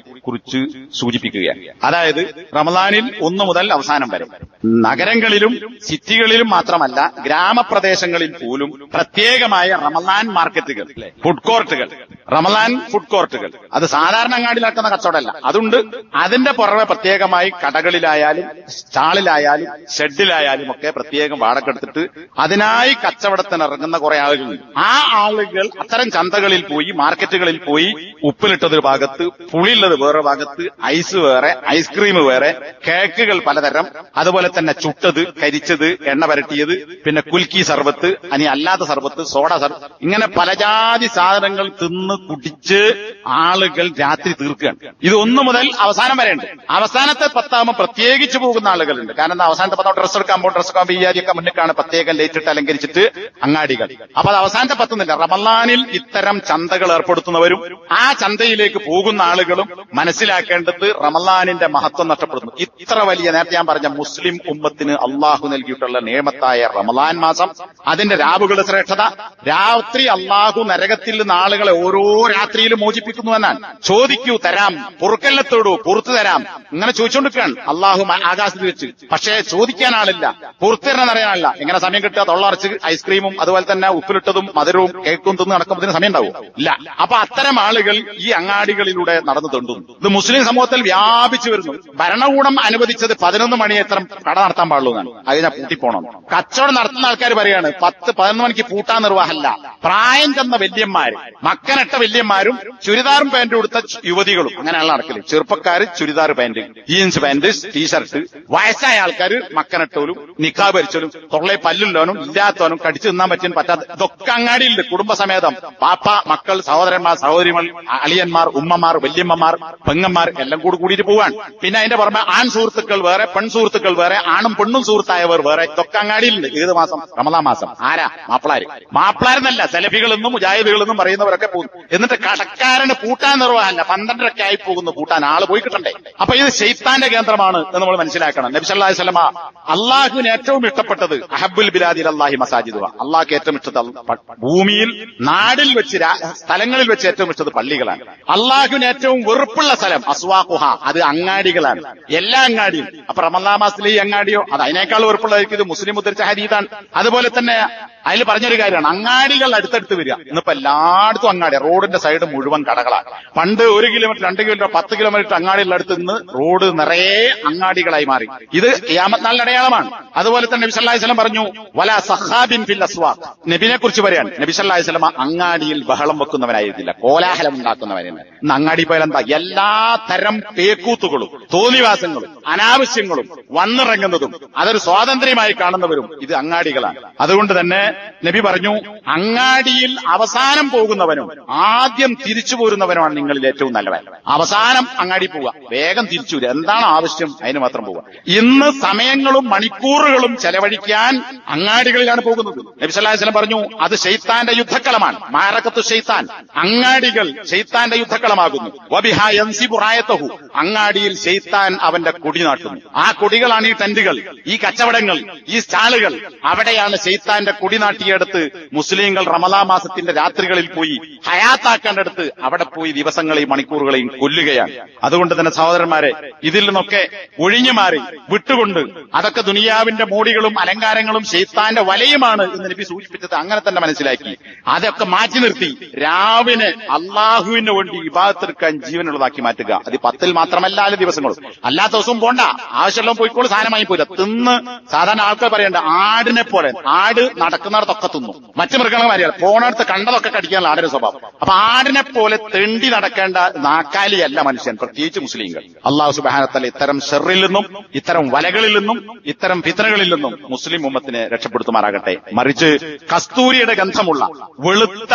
കുറിച്ച് സൂചിപ്പിക്കുകയാണ്. അതായത് റമദാനിൽ 1 മുതൽ അവസാനം വരെ നഗരങ്ങളിലും സിറ്റികളിലും മാത്രമല്ല ഗ്രാമപ്രദേശങ്ങളിൽ പോലും പ്രത്യേകമായ റമദാൻ മാർക്കറ്റുകൾ, ഫുഡ് കോർട്ടുകൾ, റമദാൻ ഫുഡ് കോർട്ടുകൾ. അത് സാധാരണ അങ്ങാടിയിൽ നടക്കുന്ന കച്ചവടമല്ല, അതുണ്ട്. അതിന്റെ പുറമെ പ്രത്യേകമായി കടകളിലായാലും സ്റ്റാളിലായാലും ഷെഡിലായാലും ഒക്കെ പ്രത്യേകം വാടക എടുത്തിട്ട് അതിനെ അതിനായി കച്ചവടത്തിന് ഇറങ്ങുന്ന കുറെ ആളുകളുണ്ട്. ആ ആളുകൾ അത്തരം ചന്തകളിൽ പോയി, മാർക്കറ്റുകളിൽ പോയി, ഉപ്പിലിട്ടത് ഒരു ഭാഗത്ത്, പുളിയുള്ളത് വേറെ ഭാഗത്ത്, ഐസ് വേറെ, ഐസ്ക്രീം വേറെ, കേക്കുകൾ പലതരം, അതുപോലെ തന്നെ ചുട്ടത്, കരിച്ചത്, എണ്ണ വരട്ടിയത്, പിന്നെ കുൽക്കി സർബത്ത്, അനി അല്ലാത്ത സർബത്ത്, സോഡ സർബത്ത്, ഇങ്ങനെ പലജാതി സാധനങ്ങൾ തിന്ന് കുടിച്ച് ആളുകൾ രാത്രി തീർക്കുകയാണ്. ഇത് 1 മുതൽ അവസാനം വരെയുണ്ട്. അവസാനത്തെ 10 പ്രത്യേകിച്ച് പോകുന്ന ആളുകളുണ്ട്. കാരണം അവസാനത്തെ 10 ഡ്രസ്സ് എടുക്കാൻ ഈ ജാതിയൊക്കെ മുന്നിട്ടാണ് പ്രത്യേകം ലേറ്റിട്ട് അലങ്കരിച്ചിട്ട് അങ്ങാടികൾ. അപ്പൊ അത് അവസാനത്തെ 10 നില്ല. റമളാനിൽ ഇത്തരം ചന്തകൾ ഏർപ്പെടുത്തുന്നവരും ആ ചന്തയിലേക്ക് പോകുന്ന ആളുകളും മനസ്സിലാക്കേണ്ടത് റമളാനിന്റെ മഹത്വം നഷ്ടപ്പെടുന്നു. ഇത്ര വലിയ, നേരത്തെ ഞാൻ പറഞ്ഞ മുസ്ലിം ഉമ്മത്തിന് അള്ളാഹു നൽകിയിട്ടുള്ള നിയമത്തായ റമളാൻ മാസം, അതിന്റെ രാവുകളുടെ ശ്രേഷ്ഠത, രാത്രി അള്ളാഹു നരകത്തിൽ നിന്ന് ആളുകളെ ഓരോ രാത്രിയിലും മോചിപ്പിക്കുന്നു എന്നാണ്. ചോദിക്കൂ, തരാം, പൊറുക്കല്ലത്തോടൂ, പുറത്തു തരാം, ഇങ്ങനെ ചോദിച്ചുകൊണ്ടിരിക്കുകയാണ് അള്ളാഹു ആകാശത്ത് വെച്ച്. പക്ഷേ ചോദിക്കാൻ ആളില്ല, പുറത്തുതരണം അറിയാനില്ല. എങ്ങനെ സമയം കിട്ടുക? തൊള്ളറച്ച് ഐസ്ക്രീമും അതുപോലെ തന്നെ ഉപ്പിലിട്ടതും മധുരവും കേക്കും തിന്ന് നടക്കുമ്പോൾ സമയം ഉണ്ടാവും ഇല്ല. അപ്പൊ അത്തരം ആളുകൾ ഈ അങ്ങാടികളിലൂടെ നടന്നു തെണ്ടുന്നു. ഇത് മുസ്ലിം സമൂഹത്തിൽ വ്യാപിച്ചു വരുന്നു. ഭരണകൂടം അനുവദിച്ചത് 11 മണി എത്ര കട നടത്താൻ പാടുള്ളൂ എന്നാണ്. അതിനെ പൂട്ടിപ്പോണം. കച്ചവടം നടത്തുന്ന ആൾക്കാർ പറയാണ് 10-11 മണിക്ക് പൂട്ടാൻ നിർവാഹമല്ല. പ്രായം ചെന്ന വല്യന്മാര്, മക്കനട്ട വല്യന്മാരും ചുരിദാറും പാന്റും കൊടുത്ത യുവതികളും അങ്ങനെയുള്ള നടക്കല്. ചെറുപ്പക്കാര് churidar pant, jeans pant, T shirt. വയസ്സായ ആൾക്കാർ മക്കനട്ടോലും നിക്കാ ഭരിച്ചോലും തൊള്ളയെ പല്ലുള്ളവനും ഇല്ലാത്തവനും കടിച്ചു തിന്നാൻ പറ്റാത്ത ഇതൊക്കെ അങ്ങാടിയിലുണ്ട്. കുടുംബസമേതം പാപ്പ, മക്കൾ, സഹോദരന്മാർ, സഹോദരിമാർ, അളിയന്മാർ, ഉമ്മമാർ, വല്യമ്മമാർ, പെങ്ങന്മാർ എല്ലാം കൂടിയിട്ട് പോവാൻ. പിന്നെ അതിന്റെ പുറമെ ആൺ സുഹൃത്തുക്കൾ വേറെ, പെൺ സുഹൃത്തുക്കൾ വേറെ, ആണും പെണ്ണും സുഹൃത്തായവർ വേറെ. ഇതൊക്കെ അങ്ങാടിയിലുണ്ട്. ഏത് മാസം? റമളാൻ മാസം. ആരാ? മാപ്പിളാരെന്നല്ല, സെലഫികളെന്നും മുജാഹിദുകളെന്നും പറയുന്നവരൊക്കെ പോകുന്നു. എന്നിട്ട് കടക്കാരന് പൂട്ടാൻ നിർവാഹമല്ല, 12 ആയി പോകുന്നു പൂട്ടാൻ. ആള് പോയി കിട്ടണ്ടേ? അപ്പൊ ഇത് ശൈത്താന്റെ കേന്ദ്രമാണ് എന്ന് നമ്മൾ മനസ്സിലാക്കണം. നബി സല്ലല്ലാഹു അലൈഹി വസല്ലമ അള്ളാഹുവിന് ഏറ്റവും ഇഷ്ടപ്പെട്ടത് അഹബ്ബുൽ ബിലാദിൽ അല്ലാഹി മസാജിദുഹ, അള്ളാഹ്ക്ക് ഏറ്റവും ഇഷ്ടം ഭൂമിയിൽ, നാടിൽ വെച്ച്, സ്ഥലങ്ങളിൽ വെച്ച് ഏറ്റവും ഇഷ്ടത് പള്ളികളാണ്. അള്ളാഹുവിന് ഏറ്റവും വെറുപ്പുള്ള സ്ഥലം അസ്വാഖുഹ, അത് അങ്ങാടികളാണ്. എല്ലാ അങ്ങാടിയും. അപ്പൊ റമളാൻ മാസത്തിലെ ഈ അങ്ങാടിയോ അത് അതിനേക്കാൾ വെറുപ്പുള്ളതായിരിക്കും. ഇത് മുസ്ലിം ഉദ്ധരിച്ച ഹദീസാണ്. അതുപോലെ തന്നെ അതിൽ പറഞ്ഞൊരു കാര്യമാണ്, അങ്ങാടികൾ അടുത്തടുത്ത് വരിക. ഇന്നിപ്പോ എല്ലായിടത്തും അങ്ങാടി, റോഡിന്റെ സൈഡ് മുഴുവൻ കടകളാണ്. പണ്ട് 1 കിലോമീറ്റർ 2 കിലോമീറ്റർ 10 കിലോമീറ്റർ അങ്ങാടികളുടെ അടുത്ത് നിന്ന് റോഡ് നിറയെ അങ്ങാടികളായി മാറി. ഇത് ഖിയാമത്ത് നാളിന്റെ അടയാളമാണ്. അതുപോലെ തന്നെ നബി സല്ലല്ലാഹു അലൈഹി വസല്ലം പറഞ്ഞു, വലാ സഖാബിൻ ഫിൽ അസ്വാഖ്. നബിനെ കുറിച്ച് പറയാണ്, നബി സല്ലല്ലാഹു അലൈഹി വസല്ലം അങ്ങാടിയിൽ ബഹളം വെക്കുന്നവനായിരുന്നില്ല, കോലാഹലം ഉണ്ടാക്കുന്നവനായിരുന്നു. ഇന്ന് അങ്ങാടി പോയാൽ എന്താ? എല്ലാ തരം പേക്കൂത്തുകളും തോന്നിവാസങ്ങളും അനാവശ്യങ്ങളും വന്നിറങ്ങുന്നതും അതൊരു സ്വാതന്ത്ര്യമായി കാണുന്നവരും ഇത് അങ്ങാടികളാണ്. അതുകൊണ്ട് തന്നെ നബി പറഞ്ഞു, അങ്ങാടിയിൽ അവസാനം പോകുന്നവനും ആദ്യം തിരിച്ചു പോരുന്നവനുമാണ് നിങ്ങളിൽ ഏറ്റവും നല്ലവൻ. അവസാനം അങ്ങാടി പോവുക, വേഗം തിരിച്ചു വരിക. എന്താണ് ആവശ്യം അതിന് മാത്രം പോവുക. ഇന്ന് സമയങ്ങളും മണിക്കൂറുകളും ചെലവഴിക്കാൻ അങ്ങാടികളിലാണ് പോകുന്നത്. നബി സല്ലല്ലാഹു അലൈഹി വസല്ലം പറഞ്ഞു, അത് ശൈത്താന്റെ യുദ്ധക്കളമാണ്. മാറകത്തു ശൈത്താൻ. അങ്ങാടികൾ ശൈത്താന്റെ യുദ്ധക്കളമാകുന്നു. വബിഹാ യൻസിബു റായതഹു. അങ്ങാടിയിൽ ശൈത്താൻ അവന്റെ കൊടി നാട്ടുന്നു. ആ കൊടികളാണ് ഈ ടെന്റുകൾ, ഈ കച്ചവടങ്ങൾ, ഈ സ്റ്റാളുകൾ. അവിടെയാണ് ശൈത്താന്റെ കൊടി നാട്ടിയെടുത്ത് മുസ്ലിങ്ങൾ റമളാൻ മാസത്തിന്റെ രാത്രികളിൽ പോയി ഹയാത്താക്കേണ്ടടുത്ത് അവിടെ പോയി ദിവസങ്ങളെയും മണിക്കൂറുകളെയും കൊല്ലുകയാണ്. അതുകൊണ്ട് തന്നെ സഹോദരന്മാരെ, ഇതിൽ നിന്നൊക്കെ ഒഴിഞ്ഞു മാറി വിട്ടുകൊണ്ട്, അതൊക്കെ ദുനിയാവിന്റെ മോടികളും അലങ്കാരങ്ങളും ശൈത്താന്റെ വലയുമാണ് എന്ന് നബി സൂചിപ്പിച്ചത് അങ്ങനെ തന്നെ മനസ്സിലാക്കി അതൊക്കെ മാറ്റി നിർത്തി രാവിലെ അള്ളാഹുവിന് വേണ്ടി ഇബാദത്തെടുക്കാൻ ജീവനുള്ളതാക്കി മാറ്റുക. അത് 10 മാത്രമല്ല, എല്ലാ ദിവസങ്ങളും. അല്ലാത്ത ദിവസവും പോണ്ട, ആവശ്യമുള്ള പോയിക്കോളൂ, സാധനമായി പോയില്ല. തിന്ന് സാധാരണ ആൾക്കാർ പറയണ്ട, ആടിനെ പോലെ. ആട് നടക്കുന്നിടത്തൊക്കെ തിന്നു, മറ്റു മൃഗങ്ങളെ മാറിയാണ് പോണടുത്ത് കണ്ടതൊക്കെ കടിക്കാനുള്ള ആടിന്റെ സ്വഭാവം. അപ്പൊ ആടിനെ പോലെ തെണ്ടി നടക്കേണ്ട നാക്കാലിയല്ല മനുഷ്യൻ, പ്രത്യേകിച്ച് മുസ്ലിങ്ങൾ. അല്ലാഹു സുബ്ഹാനഹു വ തആല ഇത്തരം ഷർറിൽ നിന്നും, ഇത്തരം വലകളിൽ നിന്നും, ഇത്തരം ഫിത്നകളിൽ നിന്നും മുസ്ലിം ഉമ്മത്തിനെ രക്ഷപ്പെടുത്തുമാറാകട്ടെ. മറിച്ച് കസ്തൂരിയുടെ ഗന്ധമുള്ള, വെളുത്ത,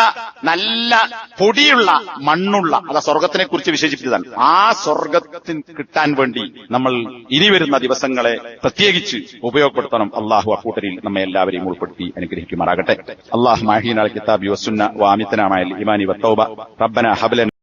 നല്ല പൊടിയുള്ള, മണ്ണുള്ള, അത് സ്വർഗത്തിനെ കുറിച്ച് വിശേഷിപ്പിച്ചതാണ്. ആ സ്വർഗത്തിന് കിട്ടാൻ വേണ്ടി നമ്മൾ ഇനി വരുന്ന ദിവസങ്ങളെ പ്രത്യേകിച്ച് ഉപയോഗപ്പെടുത്തണം. അള്ളാഹു അക്കൂട്ടരിൽ നമ്മെ എല്ലാവരെയും ഉൾപ്പെടുത്തി അനുഗ്രഹിക്കുമാറാകട്ടെ. അല്ലാഹുമ്മ അഹ്യിനാ അൽ കിതാബി വസ്സുന്ന വഅമിത്നാ മഅൽ ഈമാനി വത്തൗബ റബ്ബനാ ഹബ് ലനാ